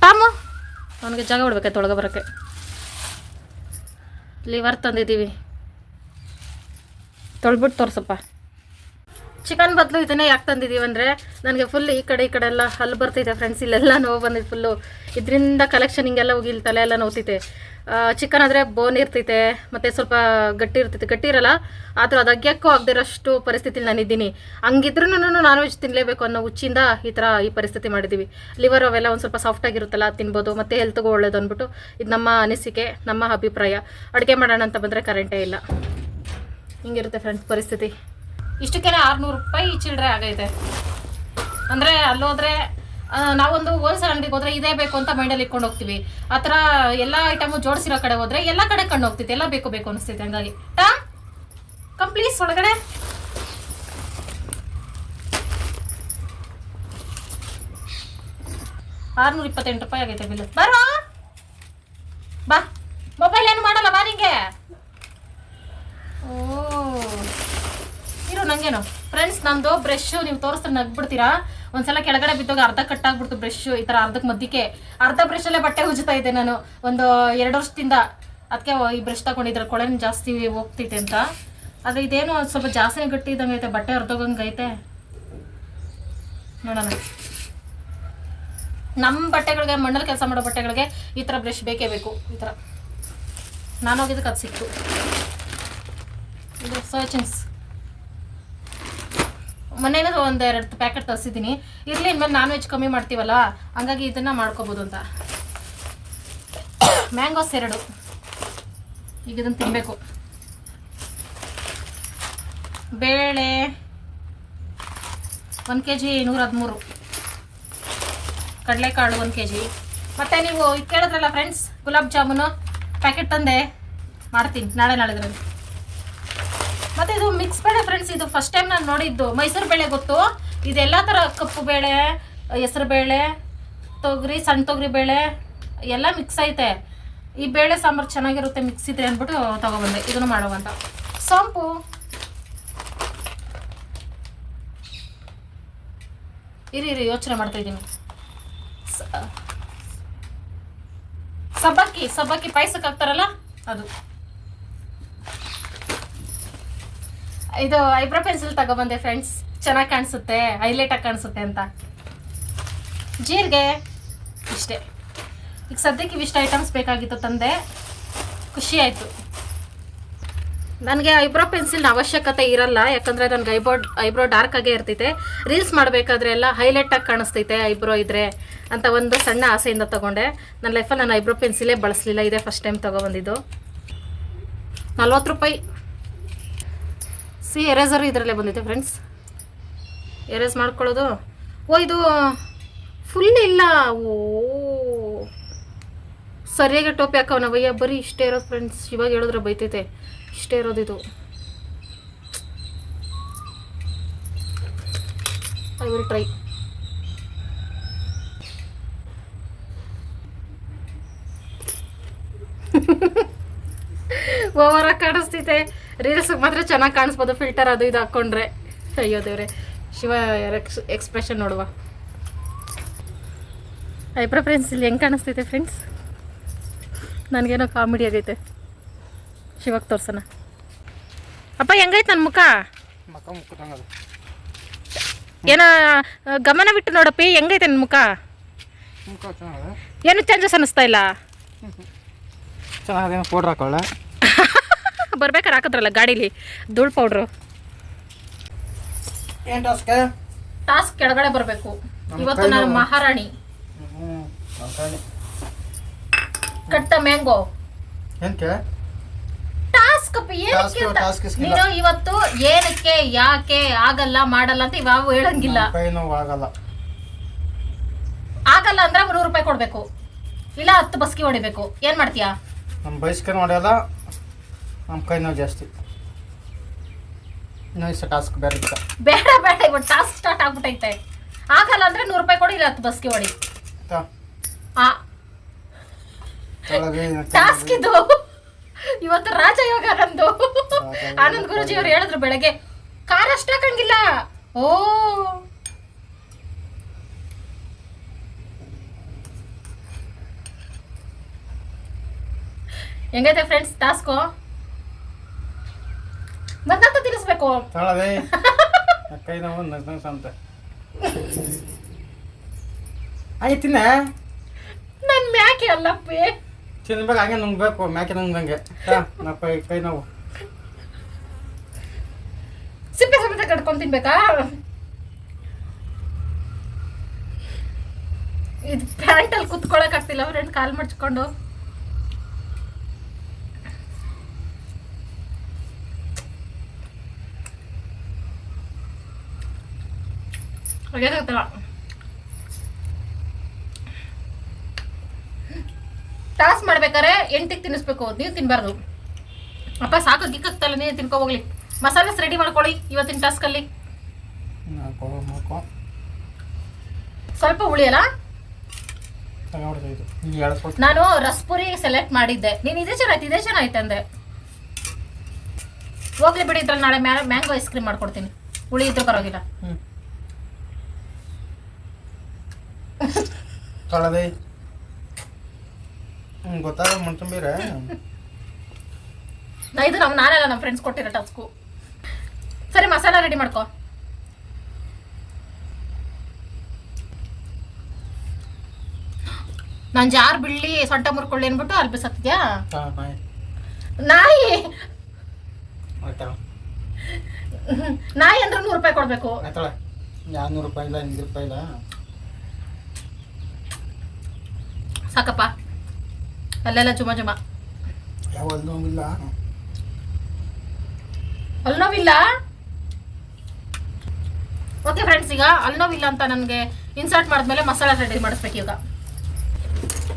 ಟಾಮು ಅವನಿಗೆ ಜಾಗ ಬಿಡ್ಬೇಕಾಯ್ತು ಒಳಗೆ ಬರೋಕ್ಕೆ. ಲಿವರ್ ತಂದಿದ್ದೀವಿ, ತೊಳ್ಬಿಟ್ಟು ತೋರ್ಸಪ್ಪ. ಚಿಕನ್ ಬದಲು ಇದನ್ನೇ ಯಾಕೆ ತಂದಿದ್ದೀವಿ ಅಂದರೆ ನನಗೆ ಫುಲ್ ಈ ಕಡೆ ಎಲ್ಲ ಹಲ್ಲು ಬರ್ತಿದೆ ಫ್ರೆಂಡ್ಸ್. ಇಲ್ಲೆಲ್ಲ ನೋವು ಬಂದಿದೆ ಫುಲ್ಲು. ಇದರಿಂದ ಕಲೆಕ್ಷನ್ ಹಿಂಗೆಲ್ಲ ಹೋಗಿ ಇಲ್ಲಿ ತಲೆ ಎಲ್ಲ ನೋವ್ತೈತೆ. ಚಿಕನ್ ಆದರೆ ಬೋನ್ ಇರ್ತೈತೆ ಮತ್ತು ಸ್ವಲ್ಪ ಗಟ್ಟಿ ಇರ್ತೈತೆ. ಗಟ್ಟಿ ಇರಲ್ಲ, ಆದರೂ ಅದು ಅಗ್ಯಕ್ಕೂ ಆಗದಿರೋಷ್ಟು ಪರಿಸ್ಥಿತಿಲಿ ನಾನಿದ್ದೀನಿ. ಹಂಗಿದ್ರೂ ನಾನ್ ವೆಜ್ ತಿನ್ನಲೇಬೇಕು ಅನ್ನೋ ಹುಚ್ಚಿಂದ ಈ ಪರಿಸ್ಥಿತಿ ಮಾಡಿದ್ದೀವಿ. ಲಿವರ್ ಅವೆಲ್ಲ ಒಂದು ಸ್ವಲ್ಪ ಸಾಫ್ಟಾಗಿರುತ್ತಲ್ಲ, ತಿನ್ಬೋದು ಮತ್ತು ಹೆಲ್ತ್ಗೂ ಒಳ್ಳೇದು ಅಂದ್ಬಿಟ್ಟು ಇದು ನಮ್ಮ ಅನಿಸಿಕೆ, ನಮ್ಮ ಅಭಿಪ್ರಾಯ. ಅಡುಗೆ ಮಾಡೋಣ ಅಂತ ಬಂದರೆ ಕರೆಂಟೇ ಇಲ್ಲ. ಹಿಂಗಿರುತ್ತೆ ಫ್ರೆಂಡ್ಸ್ ಪರಿಸ್ಥಿತಿ. ಇಷ್ಟಕ್ಕೆ 600 ರೂಪಾಯಿ ಚಿಲ್ಲರೆ ಆಗೈತೆ. ಅಂದರೆ ಅಲ್ಲೋದ್ರೆ ನಾವೊಂದು ಹೋಲ್ಸೇಲ್ ಅಂಗಡಿಗೆ ಹೋದ್ರೆ ಇದೇ ಬೇಕು ಅಂತ ಮೈಂಡಲ್ಲಿ ಇಟ್ಕೊಂಡು ಹೋಗ್ತೀವಿ. ಆ ಥರ ಎಲ್ಲ ಐಟಮು ಜೋಡಿಸಿರೋ ಕಡೆ ಹೋದ್ರೆ ಎಲ್ಲ ಕಡೆ ಕಣ್ಣು ಹೋಗ್ತೈತೆ, ಎಲ್ಲ ಬೇಕು ಅನಿಸ್ತೈತೆ. ಹಂಗಾಗಿ ಕಂಪ್ಲೀಸ್ ಒಳಗಡೆ ₹628 ಆಗೈತೆ ಬಿಲ್. ಬರೋ ಬಾ, ಮೊಬೈಲ್ ಏನು ಮಾಡಲ್ಲ ಬಾ ನಿಂಗೆ. ಓ ಇರು ನಂಗೇನು ಫ್ರೆಂಡ್ಸ್. ನಮ್ಮದು ಬ್ರಷ್ ನೀವು ತೋರಿಸ್ತಾರೆ ನಗ್ಬಿಡ್ತೀರಾ. ಒಂದ್ಸಲ ಕೆಳಗಡೆ ಬಿದ್ದೋಗಿ ಅರ್ಧ ಕಟ್ಟಾಗ್ಬಿಡ್ತು ಬ್ರಷ್. ಈ ಥರ ಅರ್ಧಕ್ಕೆ ಮಧ್ಯಕ್ಕೆ ಅರ್ಧ ಬ್ರಷಲ್ಲೇ ಬಟ್ಟೆ ಉಜ್ತಾ ಇದ್ದೆ ನಾನು ಒಂದು 2 ವರ್ಷದಿಂದ. ಅದಕ್ಕೆ ಈ ಬ್ರಷ್ ತಗೊಂಡಿದ್ರೆ ಕೊಳೆನ ಜಾಸ್ತಿ ಹೋಗ್ತೈತೆ ಅಂತ. ಆದರೆ ಇದೇನು ಸ್ವಲ್ಪ ಜಾಸ್ತಿನೇ ಗಟ್ಟಿ ಇದ್ದಂಗೆ ಐತೆ, ಬಟ್ಟೆ ಅರ್ಧೋಗಂಗೆ ಐತೆ. ನೋಡೋಣ, ನಮ್ಮ ಬಟ್ಟೆಗಳಿಗೆ, ಮಣ್ಣಲ್ಲಿ ಕೆಲಸ ಮಾಡೋ ಬಟ್ಟೆಗಳಿಗೆ ಈ ಥರ ಬ್ರಷ್ ಬೇಕೇ ಬೇಕು. ಈ ಥರ ನಾನು ಹೋಗಿದ್ದಕ್ಕೆ ಅದು ಸಿಕ್ತು. ಇದು ಸೋಚಿಂಗ್ಸ್ ಮನೇಲಿ 1-2 ಪ್ಯಾಕೆಟ್ ತರಿಸಿದ್ದೀನಿ. ಇರಲಿ, ಇನ್ಮೇಲೆ ನಾನ್ ವೆಜ್ ಕಮ್ಮಿ ಮಾಡ್ತೀವಲ್ಲ, ಹಂಗಾಗಿ ಇದನ್ನು ಮಾಡ್ಕೋಬೋದು ಅಂತ. ಮ್ಯಾಂಗೋಸ್ 2, ಈಗ ಇದನ್ನು ತಿನ್ನಬೇಕು. ಬೇಳೆ 1 kg 113, ಕಡಲೆಕಾಳು 1 kg. ಮತ್ತು ನೀವು ಇದು ಕೇಳಿದ್ರಲ್ಲ ಫ್ರೆಂಡ್ಸ್, ಗುಲಾಬ್ ಜಾಮೂನು ಪ್ಯಾಕೆಟ್ ತಂದೆ, ಮಾಡ್ತೀನಿ ನಾಳೆದ್ರಲ್ಲಿ. ಮತ್ತು ಇದು ಮಿಕ್ಸ್ ಬೇಳೆ ಫ್ರೆಂಡ್ಸ್. ಇದು ಫಸ್ಟ್ ಟೈಮ್ ನಾನು ನೋಡಿದ್ದು. ಮೈಸೂರು ಬೇಳೆ ಗೊತ್ತು, ಇದೆಲ್ಲ ಥರ ಕಪ್ಪು ಬೇಳೆ, ಹೆಸರು ಬೇಳೆ, ತೊಗರಿ, ಸಣ್ಣ ತೊಗರಿ ಬೇಳೆ ಎಲ್ಲ ಮಿಕ್ಸ್ ಐತೆ. ಈ ಬೇಳೆ ಸಾಂಬಾರು ಚೆನ್ನಾಗಿರುತ್ತೆ ಮಿಕ್ಸ್ ಇದ್ರೆ ಅಂದ್ಬಿಟ್ಟು ತೊಗೊಬಂದೆ. ಇದನ್ನು ಮಾಡೋವಂತ. ಸೋಂಪು, ಇರಿ ಯೋಚನೆ ಮಾಡ್ತಾಯಿದ್ದೀನಿ. ಸಬ್ಬಕ್ಕಿ ಪಾಯಸಕ್ಕೆ ಹಾಕ್ತಾರಲ್ಲ ಅದು. ಇದು ಐಬ್ರೋ ಪೆನ್ಸಿಲ್ ತಗೊಬಂದೆ ಫ್ರೆಂಡ್ಸ್, ಚೆನ್ನಾಗಿ ಕಾಣಿಸುತ್ತೆ, ಹೈಲೈಟಾಗಿ ಕಾಣಿಸುತ್ತೆ ಅಂತ. ಜೀರಿಗೆ ಇಷ್ಟೇ. ಈಗ ಸದ್ಯಕ್ಕೆ ಇವಿಷ್ಟು ಐಟಮ್ಸ್ ಬೇಕಾಗಿತ್ತು, ತಂದೆ. ಖುಷಿ ಆಯಿತು. ನನಗೆ ಐಬ್ರೋ ಪೆನ್ಸಿಲ್ನ ಅವಶ್ಯಕತೆ ಇರಲ್ಲ, ಯಾಕಂದರೆ ನನಗೆ ಐಬ್ರೋ ಡಾರ್ಕ್ ಆಗೇ ಇರ್ತೈತೆ. ರೀಲ್ಸ್ ಮಾಡಬೇಕಾದ್ರೆ ಎಲ್ಲ ಹೈಲೈಟಾಗಿ ಕಾಣಿಸ್ತೈತೆ ಐಬ್ರೋ ಇದ್ರೆ ಅಂತ ಒಂದು ಸಣ್ಣ ಆಸೆಯಿಂದ ತೊಗೊಂಡೆ. ನನ್ನ ಲೈಫಲ್ಲಿ ನಾನು ಐಬ್ರೋ ಪೆನ್ಸಿಲೇ ಬಳಸಲಿಲ್ಲ, ಇದೇ ಫಸ್ಟ್ ಟೈಮ್ ತೊಗೊಬಂದಿದ್ದು. 40 ರೂಪಾಯಿ. ಎರೇಸರು ಇದರಲ್ಲೇ ಬಂದಿದೆ ಫ್ರೆಂಡ್ಸ್, ಎರೇಸ್ ಮಾಡ್ಕೊಳ್ಳೋದು. ಇದು ಫುಲ್ ಇಲ್ಲ. ಸರಿಯಾಗಿ ಟೋಪಿ ಹಾಕವನವಯ್ಯ. ಬರೀ ಇಷ್ಟೇ ಇರೋದು ಫ್ರೆಂಡ್ಸ್. ಇವಾಗ ಹೇಳಿದ್ರೆ ಬೈತೈತೆ. ಇಷ್ಟೇ ಇರೋದು ಇದು. I will try. ಓವರಾಗಿ ಕಾಣಿಸ್ತೈತೆ. ರೀಲ್ಸ್ ಮಾತ್ರ ಚೆನ್ನಾಗಿ ಕಾಣಿಸ್ಬೋದು, ಫಿಲ್ಟರ್ ಅದು ಇದು ಹಾಕ್ಕೊಂಡ್ರೆ. ಅಯ್ಯೋ ದೇವ್ರೆ, ಶಿವ ಎಕ್ಸ್ಪ್ರೆಷನ್ ನೋಡುವ. ಐಬ್ರೋ ಪೆನ್ಸಿಲ್ ಹೆಂಗೆ ಕಾಣಿಸ್ತೈತೆ ಫ್ರೆಂಡ್ಸ್? ನನಗೇನೋ ಕಾಮಿಡಿ ಆಗೈತೆ. ಶಿವಾಗ ತೋರ್ಸೋಣ. ಅಪ್ಪ ಹೆಂಗೈತೆ ನನ್ನ ಮುಖ? ಏನೋ ಗಮನ ಬಿಟ್ಟು ನೋಡಪ್ಪಿ, ಹೆಂಗೈತೆ ನನ್ನ ಮುಖ? ಏನು ಚೇಂಜಸ್ ಅನ್ನಿಸ್ತಾ ಇಲ್ಲ? ಚೆನ್ನಾಗಿ ಪೌಡ್ರ್ ಹಾಕೊಳ್ಳ. ಬರ್ಬೇಕಾರೆ ಹಾಕಿದ್ರಲ್ಲ ಗಾಡೀಲಿ ಧೂಳು ಪೌಡ್ರು. ಏನು ಟಾಸ್ಕ್ ಕೆಳಗಡೆ ಬರಬೇಕು. ಇವತ್ತು ನಾನು ಮಹಾರಾಣಿ. ಕಟ್ಟ ಮ್ಯಾಂಗೋ ಟಾಸ್ಕ್. ನೀನು ಇವತ್ತು ಏನಕ್ಕೆ, ಯಾಕೆ, ಆಗಲ್ಲ, ಮಾಡಲ್ಲ ಅಂತ ಇವಾಗ ಹೇಳಂಗಿಲ್ಲ. ಆಗಲ್ಲ ಅಂದ್ರೆ 100 ರೂಪಾಯಿ ಕೊಡ್ಬೇಕು, ಇಲ್ಲ 10 ಬಸ್ಕಿ ಹೊಡಿಬೇಕು. ಏನ್ ಮಾಡ್ತೀಯಾ? ನಮ್ಮ ಬೈಸ್ಕನ್ ಹೊಡೆಯಲ್ಲ, ನಮ್ಮ ಕೈ ನೋವು ಜಾಸ್ತಿ. ಟಾಸ್ಕ್ ಬೇಡ ಬೇಡ, ಇವತ್ತು ಟಾಸ್ಕ್ ಸ್ಟಾರ್ಟ್ ಆಗ್ಬಿಟ್ಟೈತೆ. ಆಗಲ್ಲ ಅಂದ್ರೆ 100 ರೂಪಾಯಿ ಕೊಡಿ, ಇಲ್ಲ 10 ಬಸ್ಕಿ ಹೊಡಿ. ಟಾಸ್ಕ್ ಇದು ಇವತ್ತು ರಾಜಯೋಗ ನಂದು. ಆನಂದ್ ಗುರುಜಿ ಅವ್ರು ಹೇಳಿದ್ರು ಬೆಳಗ್ಗೆ ಖಾರ ಅಷ್ಟು ಹಾಕಂಗಿಲ್ಲ. ಓ ಹೆಂಗೈತೆ ಫ್ರೆಂಡ್ಸ್ ಟಾಸ್ಕು? ಮತ್ತಂತ ತಿನ್ನಿಸ್ಬೇಕು. ಕೈ ನೋವು ಅಂತ ಆಯ್ತಿನ ನನ್ ಮ್ಯಾಕೆ ಅಲ್ಲಪ್ಪಿ ತಿನ್ಬೇಕು ಹಂಗೆ ನುಂಗ್ಬೇಕು ಮ್ಯಾಕೆ ನುಂಗ್ದಂಗೆ ಕೈ ನೋವು ಸಿಪ್ಪೆ ಸಮೇತ ಕಟ್ಕೊಂಡ್ ತಿನ್ಬೇಕಾ? ಇದು ಪ್ಯಾಂಟ್ ಅಲ್ಲಿ ಕುತ್ಕೊಳಕ್ ಆಗ್ತಿಲ್ಲ ಫ್ರೆಂಡ್, ಕಾಲ್ ಮಡ್ಚ್ಕೊಂಡು. ಹಾಗೇನಾಗ್ತಲ್ಲ ಟಾಸ್ ಮಾಡ್ಬೇಕಾರೆ 8ಕ್ಕೆ ತಿನ್ನಿಸ್ಬೇಕು, ನೀವು ತಿನ್ಬಾರ್ದು. ಅಪ್ಪ ಸಾಕು ಗಿಕ್ಕಾಗ್ತಲ್ಲ, ನೀನು ತಿನ್ಕೊ ಹೋಗ್ಲಿ. ಮಸಾಲೆಸ್ ರೆಡಿ ಮಾಡ್ಕೊಳ್ಳಿ ಇವತ್ತಿನ ಟಾಸ್ಕಲ್ಲಿ. ಸ್ವಲ್ಪ ಉಳಿಯಲ್ಲ. ನಾನು ರಸ್ಪುರಿ ಸೆಲೆಕ್ಟ್ ಮಾಡಿದ್ದೆ, ನೀನು ಇದೇ ಚೆನ್ನಾಯ್ತು ಅಂದೆ. ಹೋಗ್ಲಿ ಬಿಡಿ, ಇದ್ರಲ್ಲಿ ನಾಳೆ ಮ್ಯಾಂಗೋ ಐಸ್ ಕ್ರೀಮ್ ಮಾಡ್ಕೊಡ್ತೀನಿ, ಹುಳಿ ಇದ್ರೂ ಪರವಾಗಿಲ್ಲ. ಗೊತ್ತಾಗ ಮಣ್ತುಂಬಿರ ಇದು ನಾನೆಲ್ಲ ನಮ್ಮ ಫ್ರೆಂಡ್ಸ್ ಕೊಟ್ಟಿರೋ ಟಾಸ್ಕು. ಸರಿ ಮಸಾಲ ರೆಡಿ ಮಾಡ್ಕೊ. ನಾನು ಜಾರ್ ಬಿಳ್ಳಿ ಸೊಂಟ ಮುರ್ಕೊಳ್ಳಿ ಅನ್ಬಿಟ್ಟು ಅಲ್ಲಿ ಬಿಸಾಕ್ತಿದ್ಯಾ? ನಾಯಿ ನಾಯಿ ಅಂದ್ರೆ 100 ರೂಪಾಯಿ ಕೊಡ್ಬೇಕು. 200 ರೂಪಾಯಿ ಇಲ್ಲ, 5 ರೂಪಾಯಿ ಇಲ್ಲ. ಸಾಕಪ್ಪ, ಅಲ್ಲೆಲ್ಲ ಜುಮ ಜುಮ. ಯಾವ ನೋವಿಲ್ಲ, ಅಲ್ನೋವಿಲ್ಲ. ಓಕೆ ಫ್ರೆಂಡ್ಸ್, ಈಗ ಅಲ್ನೋವಿಲ್ಲ ಅಂತ ನನಗೆ ಇನ್ಸರ್ಟ್ ಮಾಡಿದ್ಮೇಲೆ ಮಸಾಲ ರೆಡಿ ಮಾಡಿಸ್ಬೇಕು.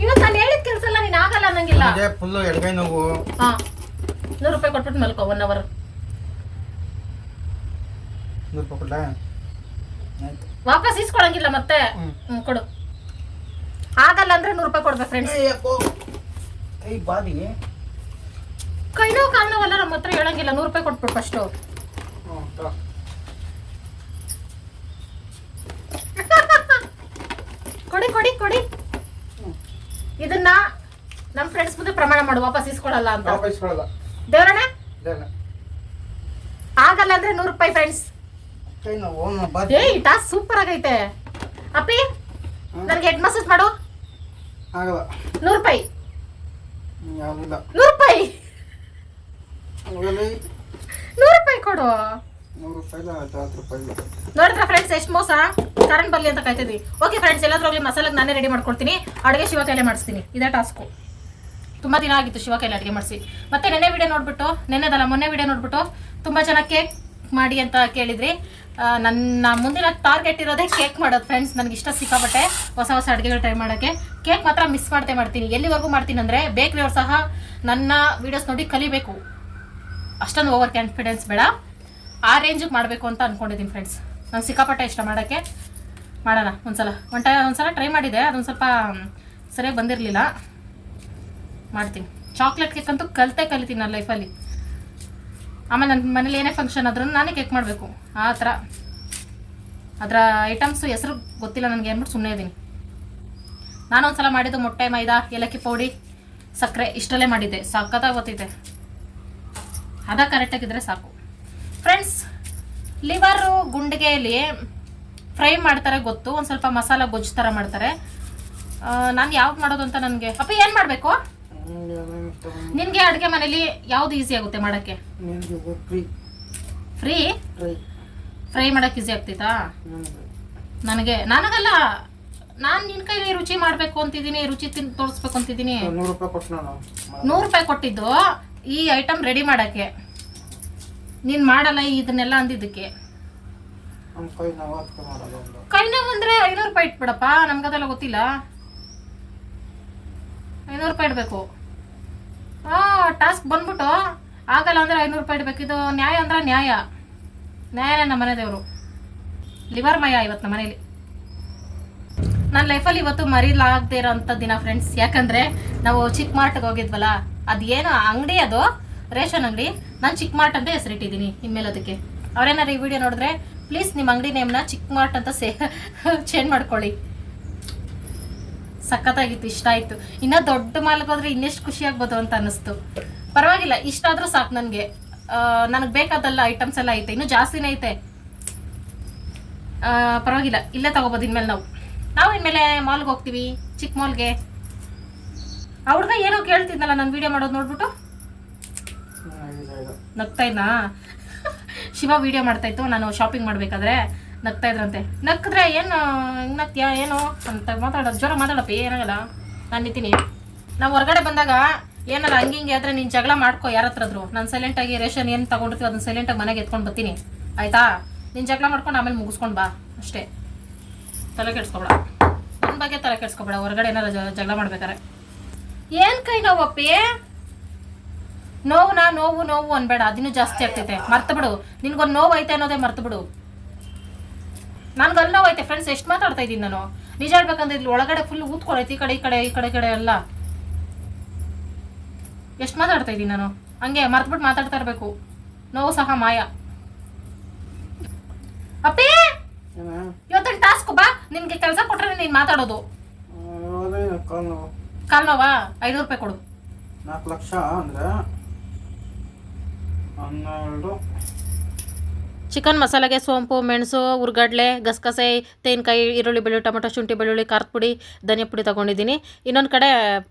ಇವತ್ತು ನಾನು ಹೇಳಿದ ಕೆಲಸ ಎಲ್ಲ ನೀನು ಆಗಲ್ಲ ಅನ್ನಂಗಿಲ್ಲ. ಫುಲ್ಲು ಎಡಗೈ ನೋವು. ಹಾ, 100 ರೂಪಾಯಿ ಕೊಟ್ಬಿಟ್ಟು ಮಲ್ಕೋ 1 ಅವರ್. 100 ರೂಪಾಯಿ ಕೊಡ್ಲಾ? ವಾಪಸ್ ಇಸ್ಕೊಳಂಗಿಲ್ಲ ಮತ್ತೆ. ಕೊಡು. ಆಗಲ್ಲ ಅಂದ್ರೆ 100 ರೂಪಾಯಿ ಕೊಡ್ಬೇಕು ಫ್ರೆಂಡ್ಸ್. ಕೈ ನೋವು ಕಾಲು ನೋವಲ್ಲ, ನಮ್ಮ ಹತ್ರ ಹೇಳಂಗಿಲ್ಲ. 100 ರೂಪಾಯಿ ಕೊಟ್ಬಿಡು ಫಸ್ಟು. ಕೊಡಿ ಕೊಡಿ ಕೊಡಿ. ಇದನ್ನ ನಮ್ಮ ಫ್ರೆಂಡ್ಸ್ ಮುಂದೆ ಪ್ರಮಾಣ ಮಾಡು, ವಾಪಸ್ ಇಸ್ಕೊಳಲ್ಲ ಅಂತ. ದೇವರಣ್ಣ ಆಗಲ್ಲ ಅಂದ್ರೆ 100 ರೂಪಾಯಿ ಫ್ರೆಂಡ್ಸ್. ಏಯ್ ಟಾಸ್ ಸೂಪರ್ ಆಗೈತೆ ಅಪ್ಪಿ. ನನಗೆ ಹೆಡ್ ಮಸಾಜ್ ಮಾಡು. 100 ರೂಪಾಯಿ. 100 ರೂಪಾಯಿ. 100 ರೂಪಾಯಿ ಕೊಡು. ನೋಡಿದ್ರ ಫ್ರೆಂಡ್ಸ್ ಎಷ್ಟು ಮೋಸ. ಕರೆಂಟ್ ಬರ್ಲಿ ಅಂತ ಕಾಯ್ತಿದ್ವಿ. ಓಕೆ ಫ್ರೆಂಡ್ಸ್, ಎಲ್ಲಾದ್ರೂ ಹೋಗ್ಲಿ ಮಸಾಲಾಗ ನಾನೇ ರೆಡಿ ಮಾಡ್ಕೊಡ್ತೀನಿ. ಅಡುಗೆ ಶಿವ ಕೈಲೇ ಮಾಡಿಸ್ತೀನಿ. ಇದೇ ಟಾಸ್ಕು. ತುಂಬ ದಿನ ಆಗಿತ್ತು ಶಿವ ಕೈಲಿ ಅಡುಗೆ ಮಾಡಿಸಿ. ಮತ್ತೆ ಮೊನ್ನೆ ವಿಡಿಯೋ ನೋಡ್ಬಿಟ್ಟು ತುಂಬ ಜನ ಕೇಕ್ ಮಾಡಿ ಅಂತ ಕೇಳಿದ್ರಿ. ನನ್ನ ಮುಂದಿನ ಟಾರ್ಗೆಟ್ ಇರೋದೇ ಕೇಕ್ ಮಾಡೋದು ಫ್ರೆಂಡ್ಸ್. ನನಗೆ ಇಷ್ಟ ಸಿಕ್ಕಾಪಟ್ಟೆ ಹೊಸ ಅಡುಗೆಗಳು ಟ್ರೈ ಮಾಡೋಕ್ಕೆ. ಕೇಕ್ ಮಾತ್ರ ಮಿಸ್ ಮಾಡ್ತೀನಿ. ಎಲ್ಲಿವರೆಗೂ ಮಾಡ್ತೀನಿ ಅಂದರೆ ಬೇಕ್ರಿಯವ್ರು ಸಹ ನನ್ನ ವೀಡಿಯೋಸ್ ನೋಡಿ ಕಲಿಬೇಕು. ಅಷ್ಟೊಂದು ಓವರ್ ಕಾನ್ಫಿಡೆನ್ಸ್ ಬೇಡ, ಆ ರೇಂಜಿಗೆ ಮಾಡಬೇಕು ಅಂತ ಅಂದ್ಕೊಂಡಿದ್ದೀನಿ ಫ್ರೆಂಡ್ಸ್. ನಂಗೆ ಸಿಕ್ಕಾಪಟ್ಟೆ ಇಷ್ಟ ಮಾಡೋಕ್ಕೆ. ಮಾಡೋಣ ಒಂದ್ಸಲ ಟ್ರೈ ಮಾಡಿದೆ, ಅದೊಂದು ಸ್ವಲ್ಪ ಸರಿಯಾಗಿ ಬಂದಿರಲಿಲ್ಲ. ಮಾಡ್ತೀನಿ. ಚಾಕ್ಲೇಟ್ ಕೇಕ್ ಅಂತೂ ಕಲಿತೀನಿ ನನ್ನ ಲೈಫಲ್ಲಿ. ಆಮೇಲೆ ನನ್ನ ಮನೇಲಿ ಏನೇ ಫಂಕ್ಷನ್ ಆದ್ರೂ ನಾನೇ ಕೇಕ್ ಮಾಡಬೇಕು ಆ ಥರ. ಅದರ ಐಟಮ್ಸು ಹೆಸರು ಗೊತ್ತಿಲ್ಲ ನನಗೆ ಅಂದ್ಬಿಟ್ಟು ಸುಮ್ಮನೆ ಇದ್ದೀನಿ. ನಾನೊಂದು ಸಲ ಮಾಡಿದ್ದು ಮೊಟ್ಟೆ, ಮೈದಾ, ಏಲಕ್ಕಿ ಪೌಡಿ, ಸಕ್ಕರೆ ಇಷ್ಟರಲ್ಲೇ ಮಾಡಿದ್ದೆ. ಸಕ್ಕತ್ತಾಗಿ ಗೊತ್ತೈತೆ. ಅದ ಕರೆಕ್ಟಾಗಿದ್ದರೆ ಸಾಕು ಫ್ರೆಂಡ್ಸ್. ಲಿವರು ಗುಂಡಿಗೆಯಲ್ಲಿ ಫ್ರೈ ಮಾಡ್ತಾರೆ ಗೊತ್ತು, ಒಂದು ಸ್ವಲ್ಪ ಮಸಾಲ ಗೊಜ್ಜು ಥರ ಮಾಡ್ತಾರೆ. ನಾನು ಯಾವ್ದು ಮಾಡೋದು ಅಂತ ನನಗೆ. ಅಪ್ಪ ಏನು ಮಾಡಬೇಕು ನಿನಗೆ? ಅಡುಗೆ ಮನೇಲಿ ಯಾವ್ದು ಈಸಿ ಆಗುತ್ತೆ ಮಾಡೋಕ್ಕೆ? ಫ್ರೈ ಮಾಡೋಕ್ಕೆ ಈಸಿ ಆಗ್ತೈತಾ? ನನಗಲ್ಲ, ನಾನು ನಿನ್ನ ಕೈಲಿ ರುಚಿ ಮಾಡಬೇಕು ಅಂತಿದ್ದೀನಿ, ರುಚಿ ತೋರಿಸ್ಬೇಕು ಅಂತಿದ್ದೀನಿ. 100 ರೂಪಾಯಿ ಕೊಟ್ಟಿದ್ದು ಈ ಐಟಮ್ ರೆಡಿ ಮಾಡೋಕ್ಕೆ. ನೀನು ಮಾಡಲ್ಲ ಇದನ್ನೆಲ್ಲ ಅಂದಿದ್ದಕ್ಕೆ. ಕೈ ನೋವು ಅಂದರೆ 500 ರೂಪಾಯಿ ಇಟ್ಬಿಡಪ್ಪ. ನಮ್ಗದೆಲ್ಲ ಗೊತ್ತಿಲ್ಲ. 500 ರೂಪಾಯಿ ಇಡಬೇಕು. ಟಾಸ್ಕ್ ಬಂದ್ಬಿಟ್ಟು ಆಗಲ್ಲ ಅಂದರೆ 500 ರೂಪಾಯಿ ಇಡಬೇಕು. ಇದು ನ್ಯಾಯ ಅಂದ್ರೆ ನ್ಯಾಯನೇ ನಮ್ಮ ಮನೆ ದೇವರು. ಲಿವರ್ ಮಯ ಇವತ್ತು ನಮ್ಮ ಮನೇಲಿ. ನನ್ನ ಲೈಫಲ್ಲಿ ಇವತ್ತು ಮರಿಲಾಗದೇ ಇರೋಂಥ ದಿನ ಫ್ರೆಂಡ್ಸ್. ಯಾಕಂದರೆ ನಾವು ಚಿಕ್ಕ ಮಾರ್ಟ್ಗೆ ಹೋಗಿದ್ವಲ್ಲ, ಅದೇನು ಅಂಗಡಿ ಅದು ರೇಷನ್ ಅಂಗಡಿ, ನಾನು ಚಿಕ್ಕ ಮಾರ್ಟ್ ಅಂತ ಹೆಸರಿಟ್ಟಿದ್ದೀನಿ ಇನ್ಮೇಲೆ. ಅದಕ್ಕೆ ಅವರೇನಾರು ಈ ವಿಡಿಯೋ ನೋಡಿದ್ರೆ ಪ್ಲೀಸ್ ನಿಮ್ಮ ಅಂಗಡಿ ನೇಮ್ನ ಚಿಕ್ಕ ಮಾರ್ಟ್ ಅಂತ ಚೇಂಜ್ ಮಾಡ್ಕೊಳ್ಳಿ. ಸಖತ್ತಾಗಿತ್ತು, ಇಷ್ಟ ಆಯಿತು. ಇನ್ನೂ ದೊಡ್ಡ ಮಾಲ್ಗೆ ಹೋದ್ರೆ ಇನ್ನೆಷ್ಟು ಖುಷಿ ಆಗ್ಬೋದು ಅಂತ ಅನ್ನಿಸ್ತು. ಪರವಾಗಿಲ್ಲ, ಇಷ್ಟ ಆದರೂ ಸಾಕು ನನಗೆ. ನನಗೆ ಬೇಕಾದಲ್ಲ ಐಟಮ್ಸ್ ಎಲ್ಲ ಐತೆ, ಇನ್ನೂ ಜಾಸ್ತಿನೇ ಐತೆ. ಪರವಾಗಿಲ್ಲ, ಇಲ್ಲೇ ತಗೋಬೋದು ಇನ್ಮೇಲೆ. ನಾವು ಇನ್ಮೇಲೆ ಮಾಲ್ಗೆ ಹೋಗ್ತೀವಿ, ಚಿಕ್ಕ ಮಾಲ್ಗೆ. ಆ ಹುಡುಗ ಏನೋ ಕೇಳ್ತಿದ್ನಲ್ಲ ನಾನು ವಿಡಿಯೋ ಮಾಡೋದು ನೋಡ್ಬಿಟ್ಟು ನಗ್ತಾ ಇದ್ನಾ? ಶಿವ ವಿಡಿಯೋ ಮಾಡ್ತಾಯಿತ್ತು, ನಾನು ಶಾಪಿಂಗ್ ಮಾಡಬೇಕಾದ್ರೆ ನಗ್ತಾ ಇದ್ರಂತೆ. ನಕ್ಕಿದ್ರೆ ಏನು ಹಿಂಗೆ ನಗ್ತೀಯಾ ಏನು ಅಂತ ಮಾತಾಡೋದು, ಜ್ವರ ಮಾತಾಡಪ್ಪ, ಏನಾಗಲ್ಲ, ನಾನು ನಿಂತೀನಿ. ನಾವು ಹೊರಗಡೆ ಬಂದಾಗ ಏನಾರ ಹಂಗಿಂಗೆ ಆದರೆ ನೀನು ಜಗಳ ಮಾಡ್ಕೊ ಯಾರ ಹತ್ರದ್ರು. ನಾನು ಸೈಲೆಂಟಾಗಿ ರೇಷನ್ ಏನು ತೊಗೊಂಡಿರ್ತೀವಿ ಅದನ್ನ ಸೈಲೆಂಟಾಗಿ ಮನೆಗೆ ಎತ್ಕೊಂಡು ಬರ್ತೀನಿ, ಆಯಿತಾ? ನೀನು ಜಗಳ ಮಾಡ್ಕೊಂಡು ಆಮೇಲೆ ಮುಗಿಸ್ಕೊಂಡು ಬಾ ಅಷ್ಟೇ. ತಲೆ ಕೆಡ್ಸ್ಕೊಬೇಡ, ನನ್ನ ಬಗ್ಗೆ ತಲೆ ಕೆಡ್ಸ್ಕೊಬೇಡ. ಹೊರಗಡೆ ಏನಾರ ಜಗಳ ಮಾಡ್ಬೇಕಾರೆ ಏನು ಕೈ ನೋವಪ್ಪಿ? ನೋವು ನೋವು ಅನ್ಬೇಡ, ಅದಿನ್ನೂ ಜಾಸ್ತಿ ಆಗ್ತೈತೆ. ಮರ್ತು ಬಿಡು, ನಿನ್ಗೊಂದು ನೋವು ಐತೆ ಅನ್ನೋದೇ ಮರ್ತು ಬಿಡು. ನನ್ಗೆ ಅಲ್ಲಿ ನೋವು ಐತೆ ಫ್ರೆಂಡ್ಸ್. ಎಷ್ಟು ಮಾತಾಡ್ತಾ ಇದ್ದೀನಿ ನಾನು, ನಿಜ ಹೇಳ್ಬೇಕಂದ್ರೆ ಇಲ್ಲಿ ಒಳಗಡೆ ಫುಲ್ ಊದ್ಕೊಳೈತಿ, ಈ ಕಡೆ ಎಲ್ಲ. ಎಷ್ಟು ಮಾತಾಡ್ತಾ ಇದ್ದೀನಿ ನಾನು, ಹಂಗೆ ಮರ್ತ್ಬಿಟ್ಟು ಮಾತಾಡ್ತಾ ಇರಬೇಕು. ನೋವು ಸಹ ಮಾಯ. ಅಪ್ಪಿ ಇವತ್ತಿನ ಟಾಸ್ಕ್ ಬಾ, ನಿನ್ಗೆ ಕೆಲಸ ಕೊಟ್ರೆ ನೀನು ಮಾತಾಡೋದು. ಕಾಲ್ ನೋವಾ? 500 ರೂಪಾಯಿ ಕೊಡು. 4 ಲಕ್ಷ ಅಂದ್ರೆ 12. ಚಿಕನ್ ಮಸಾಲೆಗೆ ಸೋಂಪು, ಮೆಣಸು, ಉರ್ಗಡ್ಲೆ, ಗಸಗಸೆ, ತೆಂಗಿನಕಾಯಿ, ಈರುಳ್ಳಿ, ಬೆಳ್ಳುಳ್ಳಿ, ಟೊಮೆಟೊ, ಶುಂಠಿ, ಬೆಳ್ಳುಳ್ಳಿ, ಖಾರದ ಪುಡಿ, ಧನಿಯಾ ಪುಡಿ ತೊಗೊಂಡಿದ್ದೀನಿ. ಇನ್ನೊಂದು ಕಡೆ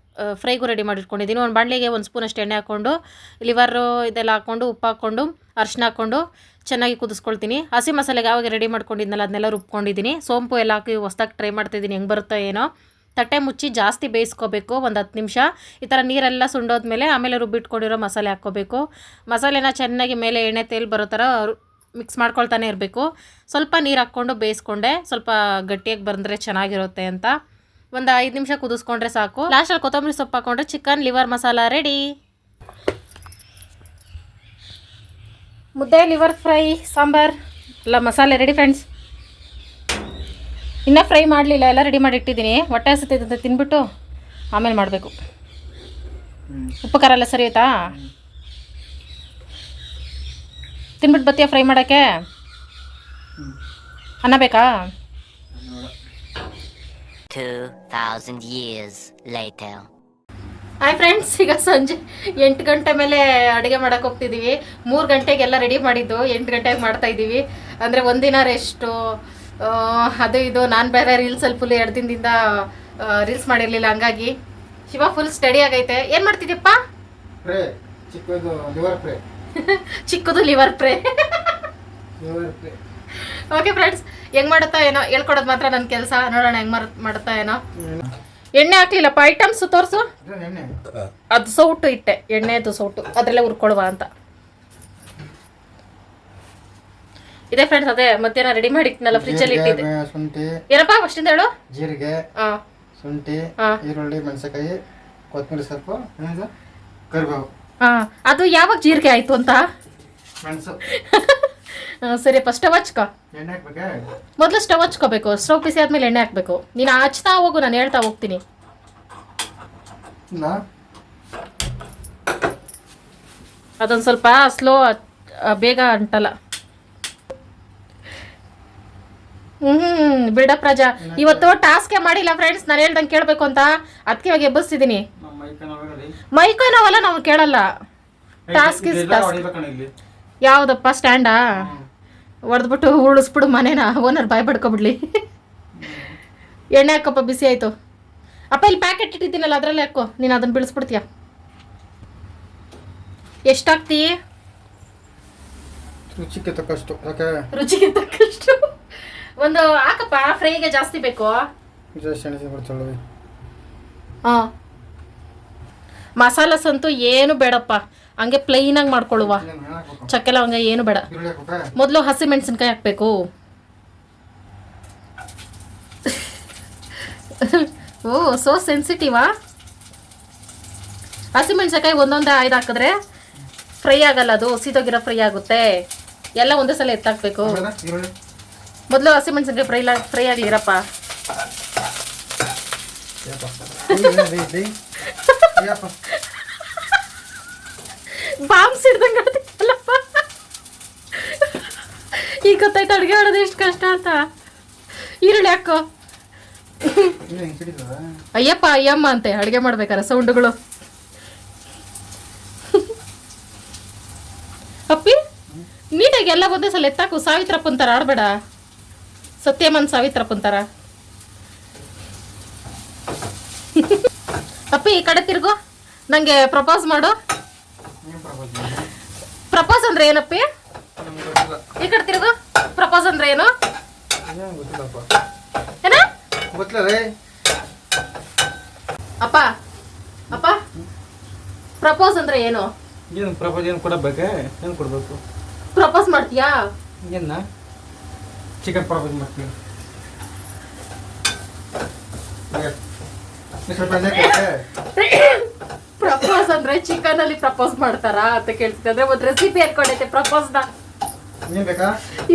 ಫ್ರೈಗೂ ರೆಡಿ ಮಾಡಿಟ್ಕೊಂಡಿದ್ದೀನಿ. ಒಂದು ಬಾಣಲಿಗೆ 1 ಸ್ಪೂನಷ್ಟು ಎಣ್ಣೆ ಹಾಕ್ಕೊಂಡು, ಲಿವರು ಇದೆಲ್ಲ ಹಾಕ್ಕೊಂಡು, ಉಪ್ಪು ಹಾಕ್ಕೊಂಡು, ಅರಿಶಿನ ಹಾಕ್ಕೊಂಡು ಚೆನ್ನಾಗಿ ಕುದಿಸ್ಕೊಳ್ತೀನಿ. ಹಸಿ ಮಸಾಲೆಗೆ ಯಾವಾಗ ರೆಡಿ ಮಾಡ್ಕೊಂಡಿದ್ನಲ್ಲ ಅದನ್ನೆಲ್ಲ ರುಬ್ಕೊಂಡಿದ್ದೀನಿ. ಸೋಂಪು ಎಲ್ಲ ಹಾಕಿ ಹೊಸ್ದಾಗಿ ಟ್ರೈ ಮಾಡ್ತಾಯಿದ್ದೀನಿ, ಹೆಂಗೆ ಬರುತ್ತೋ ಏನೋ. ತಟ್ಟೆ ಮುಚ್ಚಿ ಜಾಸ್ತಿ ಬೇಯಿಸ್ಕೋಬೇಕು, ಒಂದು 10 ನಿಮಿಷ. ಈ ಥರ ನೀರೆಲ್ಲ ಸುಂಡೋದ್ಮೇಲೆ ಆಮೇಲೆ ರುಬ್ಬಿಟ್ಕೊಂಡಿರೋ ಮಸಾಲೆ ಹಾಕ್ಕೋಬೇಕು. ಮಸಾಲೆನ ಚೆನ್ನಾಗಿ ಮೇಲೆ ಎಣ್ಣೆ ತೇಲ್ ಬರೋ ಥರ ಮಿಕ್ಸ್ ಮಾಡ್ಕೊಳ್ತಾನೆ ಇರಬೇಕು. ಸ್ವಲ್ಪ ನೀರು ಹಾಕ್ಕೊಂಡು ಬೇಯಿಸ್ಕೊಂಡೆ, ಸ್ವಲ್ಪ ಗಟ್ಟಿಯಾಗಿ ಬಂದರೆ ಚೆನ್ನಾಗಿರುತ್ತೆ ಅಂತ. ಒಂದು 5 ನಿಮಿಷ ಕುದಿಸ್ಕೊಂಡ್ರೆ ಸಾಕು. ಲಾಸ್ಟಲ್ಲಿ ಕೊತ್ತಂಬರಿ ಸೊಪ್ಪು ಹಾಕ್ಕೊಂಡ್ರೆ ಚಿಕನ್ ಲಿವರ್ ಮಸಾಲ ರೆಡಿ. ಮುದ್ದೆ, ಲಿವರ್ ಫ್ರೈ, ಸಾಂಬಾರ್ ಎಲ್ಲ ಮಸಾಲೆ ರೆಡಿ ಫ್ರೆಂಡ್ಸ್. ಇನ್ನೂ ಫ್ರೈ ಮಾಡಲಿಲ್ಲ, ಎಲ್ಲ ರೆಡಿ ಮಾಡಿ ಇಟ್ಟಿದ್ದೀನಿ. ಹೊಟ್ಟೆ ಹಸುತ್ತೈತೆ, ತಿನ್ಬಿಟ್ಟು ಆಮೇಲೆ ಮಾಡಬೇಕು. ಉಪ್ಪು ಖಾರ ಎಲ್ಲ ಸರಿ ಆಯ್ತಾ? ತಿನ್ಬಿಟ್ಟು ಬತ್ತೀಯ ಫ್ರೈ ಮಾಡೋಕ್ಕೆ? ಅನ್ನ ಬೇಕಾ? 2000 years later. ಹಾಯ್ ಫ್ರೆಂಡ್ಸ್, ಈಗ ಸಂಜೆ 8 ಗಂಟೆ ಮೇಲೆ ಅಡುಗೆ ಮಾಡೋಕೆ ಹೋಗ್ತಿದ್ದೀವಿ. 3 ಗಂಟೆಗೆಲ್ಲ ರೆಡಿ ಮಾಡಿದ್ದು 8 ಗಂಟೆಗೆ ಮಾಡ್ತಾಯಿದ್ದೀವಿ. ಅಂದರೆ ಒಂದಿನ ರೆಸ್ಟು, ಅದು ಇದು. ನಾನು ಬೇರೆ ರೀಲ್ಸಲ್ಲಿ ಫುಲ್ 2 ದಿನದಿಂದ ರೀಲ್ಸ್ ಮಾಡಿರಲಿಲ್ಲ, ಹಂಗಾಗಿ ಶಿವ ಫುಲ್ ಸ್ಟಡಿ ಆಗೈತೆ. ಏನು ಮಾಡ್ತಿದ್ದೀಪ್ಪ? ಫ್ರೈ, ಚಿಕ್ಕದು ಲಿವರ್ ಫ್ರೈ. ಚಿಕ್ಕದು ಲಿವರ್ ಫ್ರೈ. ಓಕೆ ಫ್ರೆಂಡ್ಸ್, ಹೆಂಗೆ ಮಾಡುತ್ತಾ ಏನೋ ಹೇಳ್ಕೊಡೋದು ಮಾತ್ರ ನನ್ನ ಕೆಲಸ. ನೋಡೋಣ ಹೆಂಗೆ ಮಾಡುತ್ತಾ ಏನೋ. ಎಣ್ಣೆ ಹಾಕ್ಲಿಲ್ಲಪ್ಪ, ಐಟಮ್ಸ್ ತೋರಿಸು. ಅದು ಸೌಟು ಇಟ್ಟೆ, ಎಣ್ಣೆದು ಸೌಟು, ಅದರಲ್ಲೇ ಹುರ್ಕೊಳುವ ಅಂತ. ಇದೆ ಫ್ರೆಂಡ್ಸ್, ಅದೇ ಮಧ್ಯಾಹ್ನ ರೆಡಿ ಮಾಡಿಟ್ನಲ್ಲ ಫ್ರಿಜ್ಜಲ್ಲಿ ಇಟ್ಟಿದ್ದೆ. ಶುಂಠಿ ಏನಪ್ಪ ಫಸ್ಟಿಂದ ಹೇಳು? ಜೀರಿಗೆ, ಶುಂಠಿ, ಈರುಳ್ಳಿ, ಮೆಣಸಿನಕಾಯಿ, ಕೊತ್ತಂಬರಿ ಸೊಪ್ಪು, ಕರಿಬೇವು. ಅದು ಯಾವಾಗ ಜೀರಿಗೆ ಆಯ್ತು ಅಂತ? ಮೆಣಸು. ಸರಿ, ಫಸ್ಟ್ ಸ್ಟವ್ ಹಚ್ಕೊ. ಎಣ್ಣೆ ಹಾಕ್ಬೇಕಾ? ಮೊದಲು ಸ್ಟವ್ ಹಚ್ಕೋಬೇಕು. ಸ್ಟವ್ ಬಿಸಿ ಆದ್ಮೇಲೆ ಎಣ್ಣೆ ಹಾಕ್ಬೇಕು. ನೀನು ಹಚ್ತಾ ಹೋಗು, ನಾನು ಹೇಳ್ತಾ ಹೋಗ್ತೀನಿ. ಇಲ್ಲ, ಅದೊಂದು ಸ್ವಲ್ಪ ಸ್ಲೋ, ಬೇಗ ಅಂಟಲ್ಲ. ಬಿಲ್ಡಪ್ ರಾಜಾ. ಇವತ್ತು ಟಾಸ್ಕೇ ಮಾಡಿಲ್ಲ ಫ್ರೆಂಡ್ಸ್, ನಾನು ಹೇಳ್ದಂಗೆ ಕೇಳಬೇಕು ಅಂತ. ಅದಕ್ಕೆ ಇವಾಗ ಎಬ್ಬಿಸ್ತಿದ್ದೀನಿ. ಮೈಕೈ ನೋವಲ್ಲ, ನಾವು ಕೇಳಲ್ಲ. Task is task. ಯಾವುದಪ್ಪ ಸ್ಟ್ಯಾಂಡಾ? ಹೊಡೆದ್ಬಿಟ್ಟು ಉಳಿಸ್ಬಿಡು ಮನೇನ, ಓನರ್ ಬಾಯ್ ಬಡ್ಕೊಬಿಡ್ಲಿ. ಎಣ್ಣೆ ಹಾಕಪ್ಪ, ಬಿಸಿ ಆಯಿತು. ಅಪ್ಪ ಇಲ್ಲಿ ಪ್ಯಾಕೆಟ್ ಇಟ್ಟಿದ್ದೀನಲ್ಲ ಅದರಲ್ಲೇ ಹಾಕೋ. ನೀನು ಅದನ್ನು ಬೀಳಿಸ್ಬಿಡ್ತೀಯ. ಎಷ್ಟಾಗ್ತೀ? ರುಚಿಗೆ ತಕ್ಕಷ್ಟು. ರುಚಿಗೆ ತಕ್ಕಷ್ಟು ಒಂದು ಹಾಕಪ್ಪ. ಫ್ರೈಗೆ ಜಾಸ್ತಿ ಬೇಕು. ಹಾಂ, ಮಸಾಲ ಸಂತೂ ಏನು ಬೇಡಪ್ಪ, ಹಂಗೆ ಪ್ಲೈನಾಗಿ ಮಾಡ್ಕೊಳ್ಳುವ. ಚಕ್ಕೆ ಲವಂಗ ಏನು ಬೇಡ. ಮೊದಲು ಹಸಿ ಮೆಣಸಿನ್ಕಾಯಿ ಹಾಕಬೇಕು. ಓ, ಸೋ ಸೆನ್ಸಿಟಿವಾ? ಹಸಿ ಮೆಣಸಿನ್ಕಾಯಿ ಒಂದೊಂದೇ 5 ಹಾಕಿದ್ರೆ ಫ್ರೈ ಆಗಲ್ಲ, ಅದು ಸೀದೋಗಿರೋ ಫ್ರೈ ಆಗುತ್ತೆ. ಎಲ್ಲ ಒಂದೇ ಸಲ ಎತ್ತಾಕಬೇಕು. ಮೊದಲು ಹಸಿ ಮೆಣಸಿನ್ಕಾಯಿ ಫ್ರೈ ಆಗಲಿರಪ್ಪ. ಬಾಂಬ್ಸ್ ಹಿಡ್ದಂಗೆ ಆಡ್ತಿತ್ತಲ್ಲಪ್ಪ. ಈಗ ಗೊತ್ತಾಯ್ತು ಅಡುಗೆ ಮಾಡೋದು ಎಷ್ಟು ಕಷ್ಟ ಅಂತ. ಈರುಳ್ಳಿ ಹಾಕೋ. ಅಯ್ಯಪ್ಪ ಅಯ್ಯಮ್ಮ ಅಂತೆ ಅಡುಗೆ ಮಾಡ್ಬೇಕಾರೆ ಸೌಂಡುಗಳು. ಅಪ್ಪಿ ನೀಟಾಗಿ ಎಲ್ಲ ಒಂದೇ ಸಲ ಎತ್ತಾಕು. ಸಾವಿತ್ರಪ್ಪಂತಾರ ಆಡ್ಬೇಡ. ಸತ್ಯಮನ್ ಸಾವಿತ್ರಪ್ಪಂತಾರ. ಅಪ್ಪಿ ಈ ಕಡೆ ತಿರ್ಗು. ನಂಗೆ ಪ್ರಪೋಸ್ ಮಾಡು. ಪ್ರಪೋಸ್ ಅಂದ್ರೆ ಏನಪ್ಪಿ? ಈ ಕಡೆ ತಿರುಗು. ಪ್ರಪೋಸ್ ಅಂದ್ರೆ ಏನು? ಏನ ಅಪ್ಪ ಅಪ್ಪ ಪ್ರಪೋಸ್ ಅಂದ್ರೆ ಏನು? ಏನು ಪ್ರಪೋಸ್ ಏನು ಕೊಡಬೇಕೆ? ಏನು ಕೊಡಬೇಕು? ಪ್ರಪೋಸ್ ಮಾಡ್ತೀಯಾ? ಏನ ಚಿಕನ್ ಪ್ರಪೋಸ್ ಮಾಡ್ತೀನಿ. ಪ್ರಪೋಸ್ ಅಂದ್ರೆ ಚಿಕನ್ ಅಲ್ಲಿ ಪ್ರಪೋಸ್ ಮಾಡ್ತಾರಾ ಅಂತ ಕೇಳ್ತಿದ್ದೆ. ಅಂದ್ರೆ ಒಂದ್ ರೆಸಿಪಿ ಹೇಳ್ಕೊಂಡೈತೆ ಪ್ರಪೋಸ್ ನ.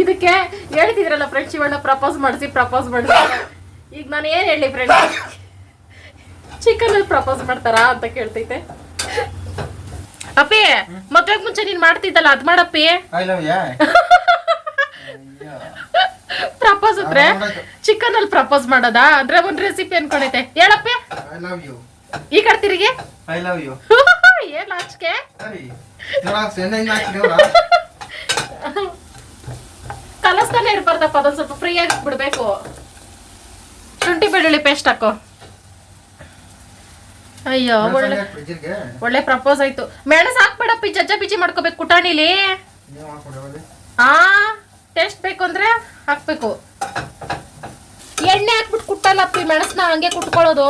ಇದಕ್ಕೆ ಹೇಳ್ತಿದ್ರಲ್ಲ ಫ್ರೆಂಡ್ ಶಿವಣ್ಣ ಪ್ರಪೋಸ್ ಮಾಡಿಸಿ. ಈಗ ನಾನು ಏನ್ ಹೇಳಿ ಫ್ರೆಂಡ್? ಚಿಕನ್ ಅಲ್ಲಿ ಪ್ರಪೋಸ್ ಮಾಡ್ತಾರಾ ಅಂತ ಕೇಳ್ತೈತೆ. ಅಪ್ಪಿ ಮದ್ವೆಗ್ ಮುಂಚೆ ನೀನ್ ಮಾಡ್ತಿದ್ದಲ್ಲ ಅದ್ ಮಾಡಪ್ಪಿ. ಪ್ರಪೋಸ್ ಅಂದ್ರೆ ಚಿಕನ್ ಅಲ್ಲಿ ಪ್ರಪೋಸ್ ಮಾಡೋದಾ? ಅಂದ್ರೆ ಒಂದ್ ರೆಸಿಪಿ ಅನ್ಕೊಂಡೈತೆ. ಹೇಳಪ್ಪಿ. ಈ ಕಡೆ ತಿರುಗಿ. ಏನ್ ಲಾಚ್ಕೆ? ಕಲಸ್ತಾನೆ ಇರ್ಬಾರ್ದಪ್ಪ. ಅದೊಂದ್ ಸ್ವಲ್ಪ ಫ್ರೀ ಆಗಿ ಬಿಡ್ಬೇಕು. ಶುಂಠಿ ಬೆಳ್ಳುಳ್ಳಿ ಪೇಸ್ಟ್ ಹಾಕೋ. ಅಯ್ಯೋ ಒಳ್ಳೆ ಪ್ರಪೋಸ್ ಆಯ್ತು. ಮೆಣಸ್ ಹಾಕ್ಬೇಡಪ್ಪಿ. ಜಜ್ಜ ಬಿಜಿ ಮಾಡ್ಕೋಬೇಕು ಕುಟಾಣಿಲಿ. ಟೇಸ್ಟ್ ಬೇಕು ಅಂದ್ರೆ ಹಾಕ್ಬೇಕು. ಎಣ್ಣೆ ಹಾಕ್ಬಿಟ್ಟು ಕುಟ್ಟಲ್ಲಪ್ಪಿ ಮೆಣಸ್ನ. ಹಂಗೆ ಕುಟ್ಕೊಳ್ಳೋದು.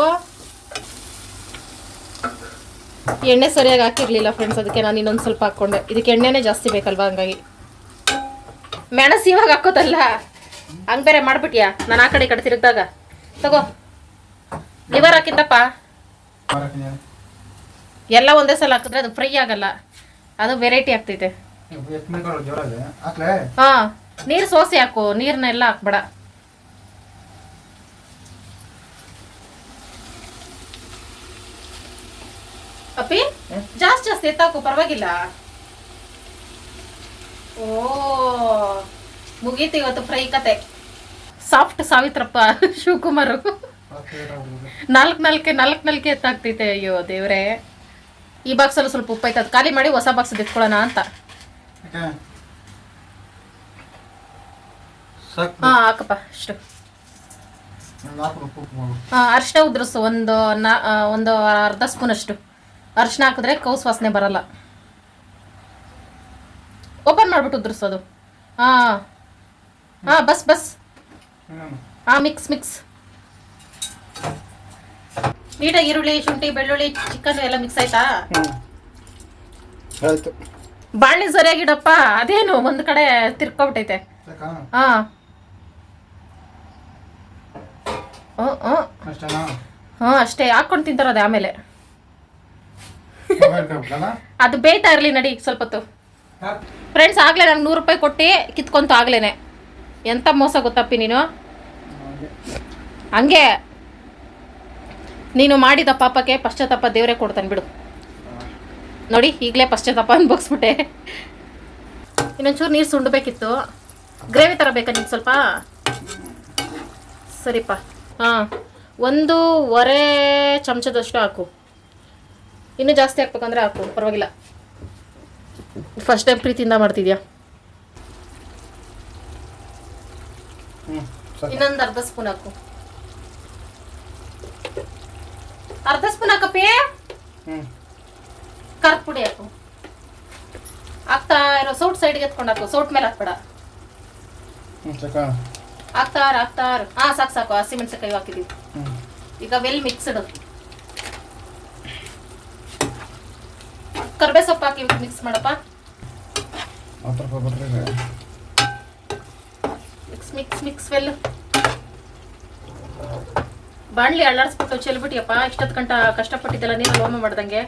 ಎಣ್ಣೆ ಸರಿಯಾಗಿ ಹಾಕಿರ್ಲಿಲ್ಲ ಫ್ರೆಂಡ್ಸ್. ಅದಕ್ಕೆ ನಾನು ಇನ್ನೊಂದು ಸ್ವಲ್ಪ ಹಾಕೊಂಡೆ. ಇದಕ್ಕೆ ಎಣ್ಣೆನೇ ಜಾಸ್ತಿ ಬೇಕಲ್ವಾ, ಹಂಗಾಗಿ. ಮೆಣಸು ಇವಾಗ ಹಾಕೋದಲ್ಲ. ಹಂಗ್ ಬೇರೆ ಮಾಡ್ಬಿಟ್ಯಾ? ನಾನು ಆ ಕಡೆ ಈ ಕಡೆ ತಿರುಗ್ದಾಗ. ತಗೋ ಲಿವರ್ ಹಾಕಿದ್ದಪ್ಪ. ಎಲ್ಲ ಒಂದೇ ಸಲ ಹಾಕಿದ್ರೆ ಅದು ಫ್ರೈ ಆಗಲ್ಲ. ಅದು ವೆರೈಟಿ ಆಗ್ತೈತೆ. ಹಾ ನೀರು ಸೋಸಿ ಹಾಕು. ನೀರ್ನೆಲ್ಲ ಹಾಕ್ಬೇಡ. ಅಪ್ಪಿ ಜಾಸ್ತಿ ಎತ್ತಾಕು, ಪರವಾಗಿಲ್ಲ. ಓ ಮುಗೀತು ಇವತ್ತು ಫ್ರೈ ಕತೆ. ಸಾಫ್ಟ್ ಸಾವಿತ್ರಪ್ಪ ಶಿವಕುಮಾರ್. ನಾಲ್ಕು ಎತ್ತಾಗ್ತೈತೆ. ಅಯ್ಯೋ ದೇವ್ರೆ. ಈ ಬಾಕ್ಸಲ್ಲಿ ಸ್ವಲ್ಪ ಉಪ್ಪು ಐತೆ. ಅದು ಖಾಲಿ ಮಾಡಿ ಹೊಸ ಬಾಕ್ಸ್ ಎತ್ಕೊಳ್ಳೋಣ ಅಂತ. ಹಾ ಹಾಕಪ್ಪ ಅಷ್ಟು. ಅರಿಶಿನ ಉದ್ರಸು. ಒಂದು ಅರ್ಧ ಸ್ಪೂನ್ ಅಷ್ಟು ಅರಿಶಿನ ಹಾಕಿದ್ರೆ ಕೌಸ್ ವಾಸನೆ ಬರಲ್ಲ. ಓಪನ್ ಮಾಡ್ಬಿಟ್ಟು ಉದ್ರಸೋದು. ಬಸ್ ಮಿಕ್ಸ್ ನೀಟಾಗಿ. ಈರುಳ್ಳಿ ಶುಂಠಿ ಬೆಳ್ಳುಳ್ಳಿ ಚಿಕನ್ ಎಲ್ಲ ಮಿಕ್ಸ್ ಆಯ್ತಾ? ಬಾಣಿ ಸರಿಯಾಗಿಡಪ್ಪ. ಅದೇನು ಒಂದ್ ಕಡೆ ತಿರ್ಕೊಬಿಟ್ಟೈತೆ. ಅಷ್ಟೇ. ಹಾಕೊಂಡು ತಿಂತಾರದೆ ಆಮೇಲೆ. ಅದು ಬೇಯ್ತಾ ಇರ್ಲಿ ನಡಿ ಸ್ವಲ್ಪ ಹೊತ್ತು. ಫ್ರೆಂಡ್ಸ್ ಆಗ್ಲೇ ನಂಗೆ 100 ರೂಪಾಯಿ ಕೊಟ್ಟು ಕಿತ್ಕೊಂತ ಆಗ್ಲೇನೆ. ಎಂತ ಮೋಸ ಗೊತ್ತಪ್ಪಿ ನೀನು. ಹಂಗೆ ನೀನು ಮಾಡಿದ ಪಾಪಕ್ಕೆ ಪಶ್ಚಾತ್ತಾಪ ದೇವರೇ ಕೊಡ್ತಾನೆ ಬಿಡು. ನೋಡಿ ಈಗಲೇ ಪಶ್ಚಾತ್ತಾಪ ಅನ್ಬೋಗಿಸ್ಬಿಟ್ಟೆ. ಇನ್ನೊಂಚೂರು ನೀರು ಸುಂಡಬೇಕಿತ್ತು. ಗ್ರೇವಿ ಥರ ಬೇಕಾ ನಿಮ್ಗೆ ಸ್ವಲ್ಪ? ಸರಿಪ್ಪ. 1.5 ಚಮಚದಷ್ಟು ಹಾಕು. ಇನ್ನೂ ಜಾಸ್ತಿ ಹಾಕ್ಬೇಕಂದ್ರೆ ಹಾಕು, ಪರವಾಗಿಲ್ಲ. ಫಸ್ಟ್ ಟೈಮ್ ಪ್ರೀತಿಯಿಂದ ಮಾಡ್ತಿದ್ಯಾ. ಇನ್ನೊಂದು ಅರ್ಧ ಸ್ಪೂನ್ ಹಾಕು. ಅರ್ಧ ಸ್ಪೂನ್ ಹಾಕಪ್ಪಿ. ಖಾರದ ಪುಡಿ ಹಾಕು. ಹಾಕ್ತಾ ಇರೋ ಸೌಟ್ ಸೈಡ್ಗೆ ಎತ್ಕೊಂಡು ಹಾಕು. ಸೌಟ್ ಮೇಲೆ ಹಾಕ್ಬೇಡ. ಹಾಕ್ತಾರ. ಸಾಕು. ಹಸಿಮೆಣಸಿನಕಾಯಿ ಹಾಕಿದೀವಿ. ಈಗ ವೆಲ್ ಮಿಕ್ಸ್ಡ್. ಕರ್ಬೇ ಸೊಪ್ಪು ಹಾಕಿ ಮಿಕ್ಸ್ ಮಾಡಪ್ಪ. Mix well. ಬಾಣ್ಲಿ ಅಳ್ಳಾಡ್ಸ್ಬಿಟ್ಟು ಚೆಲ್ಬಿಟ್ಟಿಯಪ್ಪ. ಇಷ್ಟೊತ್ತು ಗಂಟ ಕಷ್ಟಪಟ್ಟಿದ್ದೆಲ್ಲ ನೀರಲ್ಲಿ ಹೋಮ ಮಾಡ್ದಂಗೆ.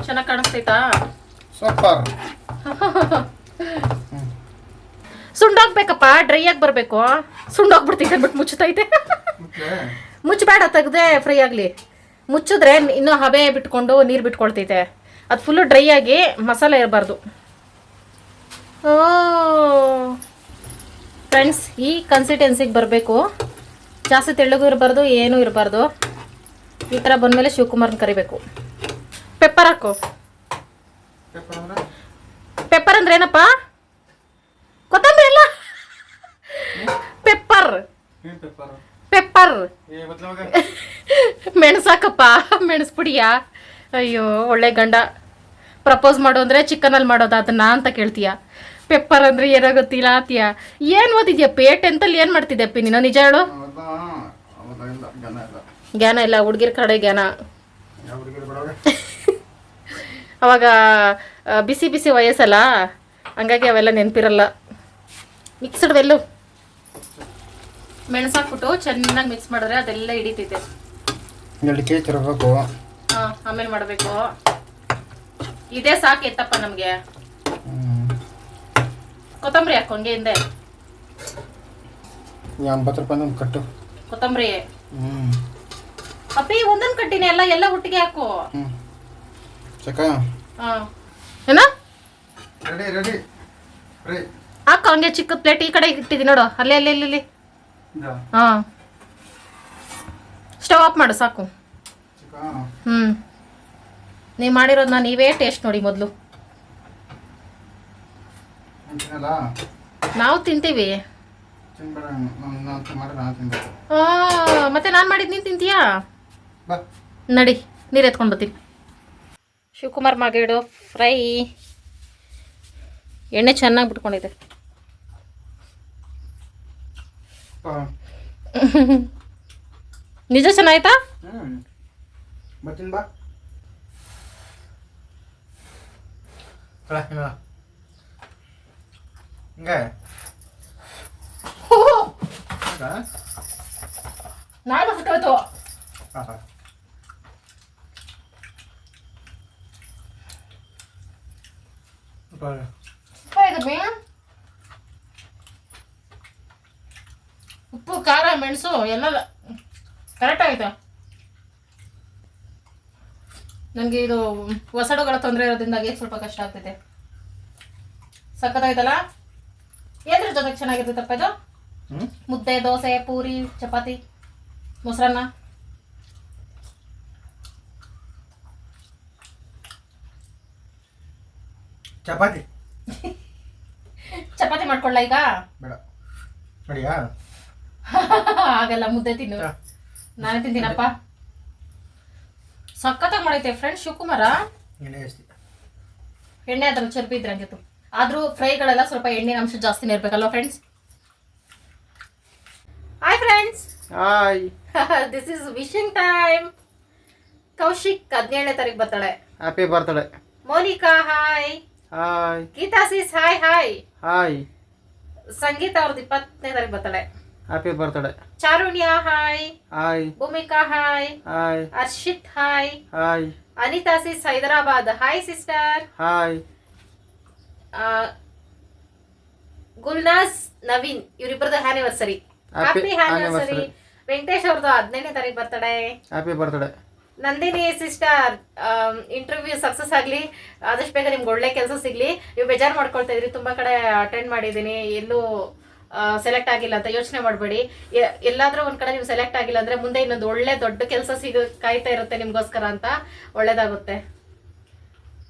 ಚೆನ್ನಾಗಿ ಕಾಣಿಸ್ತೈತಾ? ಸುಂಡೋಗ್ಬೇಕಪ್ಪ. ಡ್ರೈ ಆಗಿ ಬರ್ಬೇಕು. ಸುಂಡೋಗ್ಬಿಡ್ತೈತೆ ಅಂದ್ಬಿಟ್ಟು ಮುಚ್ಚತೈತೆ. ಮುಚ್ಚಬೇಡ, ತೆಗ್ದೆ ಫ್ರೈ ಆಗಲಿ. ಮುಚ್ಚಿದ್ರೆ ಇನ್ನೂ ಹಬೆ ಬಿಟ್ಕೊಂಡು ನೀರು ಬಿಟ್ಕೊಳ್ತೈತೆ. ಅದು ಫುಲ್ಲು ಡ್ರೈ ಆಗಿ ಮಸಾಲೆ ಇರಬಾರ್ದು. ಓ ಫ್ರೆಂಡ್ಸ್, ಈ ಕನ್ಸಿಸ್ಟೆನ್ಸಿಗೆ ಬರಬೇಕು. ಜಾಸ್ತಿ ತೆಳ್ಳಗೂ ಇರಬಾರ್ದು, ಏನೂ ಇರಬಾರ್ದು. ಈ ಥರ ಬಂದಮೇಲೆ ಶಿವಕುಮಾರ್ನ ಕರಿಬೇಕು. ಪೆಪ್ಪರ್ ಹಾಕು. ಪೆಪ್ಪರ್ ಅಂದ್ರೆ ಏನಪ್ಪ? ಕೊತ್ತಂಬರಿ ಅಲ್ಲ, ಪೆಪ್ಪರ್. ಪೆಪ್ಪರ್ ಮೆಣಸಾಕಪ್ಪ, ಮೆಣಸು ಪುಡಿಯಾ? ಅಯ್ಯೋ ಒಳ್ಳೆ ಗಂಡ. ಪ್ರಪೋಸ್ ಮಾಡು ಅಂದರೆ ಚಿಕನಲ್ಲಿ ಮಾಡೋದು ಅದನ್ನ ಅಂತ ಕೇಳ್ತೀಯ. ಪೆಪ್ಪರ್ ಅಂದ್ರೆ ಏನೋ ಗೊತ್ತಿಲ್ಲ ಆತೀಯ. ಏನು ಓದಿದ್ಯಾ ಪೇಟ್ ಎಂತಲ್ಲಿ? ಏನು ಮಾಡ್ತಿದ್ಯಪ್ಪಿ ನೀನು? ನಿಜ ಹೇಳು. ಜ್ಞಾನ ಇಲ್ಲ, ಹುಡುಗಿರ ಕಡೆ ಜ್ಞಾನ. ಅವಾಗ ಬಿಸಿ ಬಿಸಿ ವಯಸ್ಸಲ್ಲ, ಹಂಗಾಗಿ ಅವೆಲ್ಲ ನೆನಪಿರಲ್ಲ. ಮಿಕ್ಸ್ಡ್ ವೆಲ್ಲು ಮೆಣಸಾಕ್ಬಿಟ್ಟು ಚೆನ್ನಾಗಿ ಮಿಕ್ಸ್ ಮಾಡಿದ್ರೆ ಅದೆಲ್ಲ ಹಿಡಿತೈತೆ. ಹಾಂ, ಆಮೇಲೆ ಮಾಡಬೇಕು. ಇದೇ ಸಾಕು ಎತ್ತಪ್ಪ ನಮಗೆ. ಕೊತ್ತಂಬರಿ ಹಾಕು ಹಂಗೆ ಹಿಂದೆ. 80 ರೂಪಾಯಿ ಒಂದು ಕಟ್ಟು ಕೊತ್ತಂಬರಿ. ಅಪ್ಪಿ ಒಂದೊಂದು ಕಟ್ಟಿನಿ, ಎಲ್ಲ ಒಟ್ಟಿಗೆ ಹಾಕು. ಹಾಂ, ಏನ ಹಾಕು ಹಂಗೆ. ಚಿಕ್ಕ ಪ್ಲೇಟ್ ಈ ಕಡೆ ಇಟ್ಟಿದ್ದೀನಿ ನೋಡು, ಅಲ್ಲಿ. ಹಾಂ, ಸ್ಟವ್ ಆಫ್ ಮಾಡು ಸಾಕು. ನೀವು ಮಾಡಿರೋದನ್ನ ನೀವೇ ಟೇಸ್ಟ್ ನೋಡಿ ಮೊದಲು. ನಾವು ತಿಂತೀವಿ. ಮತ್ತೆ ನಾನು ಮಾಡಿದ್ ನೀನು ತಿಂತೀಯಾ? ನಡಿ, ನೀರು ಎತ್ಕೊಂಡು ಬರ್ತೀನಿ. ಶಿವಕುಮಾರ್ ಮಾಗೇಡು ಫ್ರೈ. ಎಣ್ಣೆ ಚೆನ್ನಾಗಿ ಬಿಟ್ಕೊಂಡಿದೆ. ನಿಜ ಚೆನ್ನಾಯ್ತಾ? ಬಾ ನಾನು ಬಿಟ್ಟೋಯ್ತು. ಉಪ್ಪು ಖಾರ ಮೆಣಸು ಎಲ್ಲ ಕರೆಕ್ಟ್ ಆಯ್ತಾ? ನನಗೆ ಇದು ಹೊಸಡುಗಳ ತೊಂದರೆ ಇರೋದ್ರಿಂದಾಗಿ ಸ್ವಲ್ಪ ಕಷ್ಟ ಆಗ್ತೈತೆ. ಸಕ್ಕತ್ತಾಯ್ತಲ್ಲ? ಏದ್ರ ಜೊತೆಗೆ ಚೆನ್ನಾಗಿರ್ತೈತಪ್ಪ ಇದು? ಮುದ್ದೆ, ದೋಸೆ, ಪೂರಿ, ಚಪಾತಿ, ಮೊಸರನ್ನ. ಚಪಾತಿ ಚಪಾತಿ ಮಾಡ್ಕೊಳ್ಳ ಈಗ? ಬೇಡ, ನೋಡಿಯಾ? ಆಗಲ್ಲ, ಮುದ್ದೆ ತಿನ್ನು. ನಾನೇ ತಿಂತೀನಪ್ಪ. ಸಖತ್ತಾಗಿ ಮಾಡೈತೆ ಫ್ರೆಂಡ್ಸ್ ಶಿವಕುಮಾರ. ಎಣ್ಣೆ ಅದ್ರಲ್ಲಿ ಚರ್ಬಿ ಇದ್ರೆ ಹಂಗಿತ್ತು. ಆದ್ರೂ ಫ್ರೈಗಳೆಲ್ಲ ಸ್ವಲ್ಪ ಎಣ್ಣೆ ಅಂಶ ಜಾಸ್ತಿನೇ ಇರ್ಬೇಕಲ್ವಾ friends? Hi friends. Hi. This is wishing time. Kaushik 17ನೇ ತಾರೀಕು ಬರ್ತಾಳೆ. Happy birthday. Monika hi. Hi. Geeta sis hi hi. Hi. Sangeeta ಅವ್ರದ್ದು 20ನೇ ತಾರೀಕು ಬರ್ತಾಳೆ. Happy birthday. Charunya hi. Hi. Bhoomika hi. Hi. Harshit hi. Hi. Anitha sis Hyderabad hi sister. Hi. Gulnaz Naveen ಇವರಿಬ್ಬರದ್ದು ಆನಿವರ್ಸರಿ. Happy anniversary. ವೆಂಕಟೇಶ್ ಅವ್ರದ್ದು 15ನೇ ತಾರೀಕು birthday. Happy birthday. Nandini sister interview success ಆಗಲಿ, ಆದಷ್ಟು ಬೇಗ ನಿಮ್ಗೆ ಒಳ್ಳೆ ಕೆಲಸ ಸಿಗಲಿ. ನೀವು ಬೇಜಾರು ಮಾಡ್ಕೊಳ್ತಾ ಇದ್ರಿ, ತುಂಬ ಕಡೆ ಅಟೆಂಡ್ ಮಾಡಿದ್ದೀನಿ, ಎಲ್ಲೂ ಸೆಲೆಕ್ಟ್ ಆಗಿಲ್ಲ ಅಂತ ಯೋಚನೆ ಮಾಡಬೇಡಿ. ಎಲ್ಲಾದರೂ ಒಂದು ಕಡೆ ನೀವು ಸೆಲೆಕ್ಟ್ ಆಗಿಲ್ಲ ಅಂದರೆ ಮುಂದೆ ಇನ್ನೊಂದು ಒಳ್ಳೆ ದೊಡ್ಡ ಕೆಲಸ ಕಾಯ್ತಾ ಇರುತ್ತೆ ನಿಮಗೋಸ್ಕರ ಅಂತ. ಒಳ್ಳೇದಾಗುತ್ತೆ.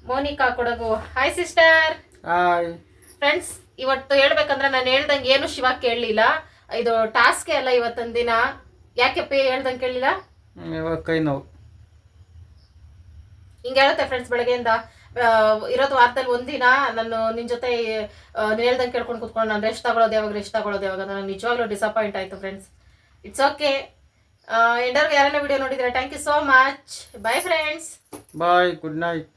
Monika Kodagu hi sister. Hi. Friends, ಇವತ್ತು ಹೇಳ್ಬೇಕಂದ್ರೆ ನಾನು ಹೇಳ್ದಂಗೆ ಏನು ಶಿವ ಕೇಳಲಿಲ್ಲ. ಇದು ಟಾಸ್ಕೇ ಅಲ್ಲ ಇವತ್ತೊಂದು ದಿನ. ಯಾಕೆಪ್ಪ ಹೇಳ್ದಂಗೆ ಕೇಳಲಿಲ್ಲ? ಇವಾಗ ಕೈ ನೋವು ಹಿಂಗೆ ಹೇಳುತ್ತೆ ಫ್ರೆಂಡ್ಸ್. ಬೆಳಗ್ಗೆಯಿಂದ ಇರೋದು ವಾರದಲ್ಲಿ ಒಂದಿನ ನಾನು ನಿನ್ನ ಜೊತೆ ನೀನು ಹೇಳ್ದಂಗೆ ಕೇಳ್ಕೊಂಡು ಕೂತ್ಕೊಂಡು ನಾನು ರೆಸ್ಟ್ ತಗೊಳ್ಳೋದು ಯಾವಾಗ ನಾನು ನಿಜವಾಗ್ಲೂ ಡಿಸಪಾಯಿಂಟ್ ಆಯಿತು ಫ್ರೆಂಡ್ಸ್. It's okay. ಎಂಡರ್ಗೆ ಯಾರೆಲ್ಲ ವಿಡಿಯೋ ನೋಡಿದ್ರೆ thank you so much. Bye friends. Bye. Good night.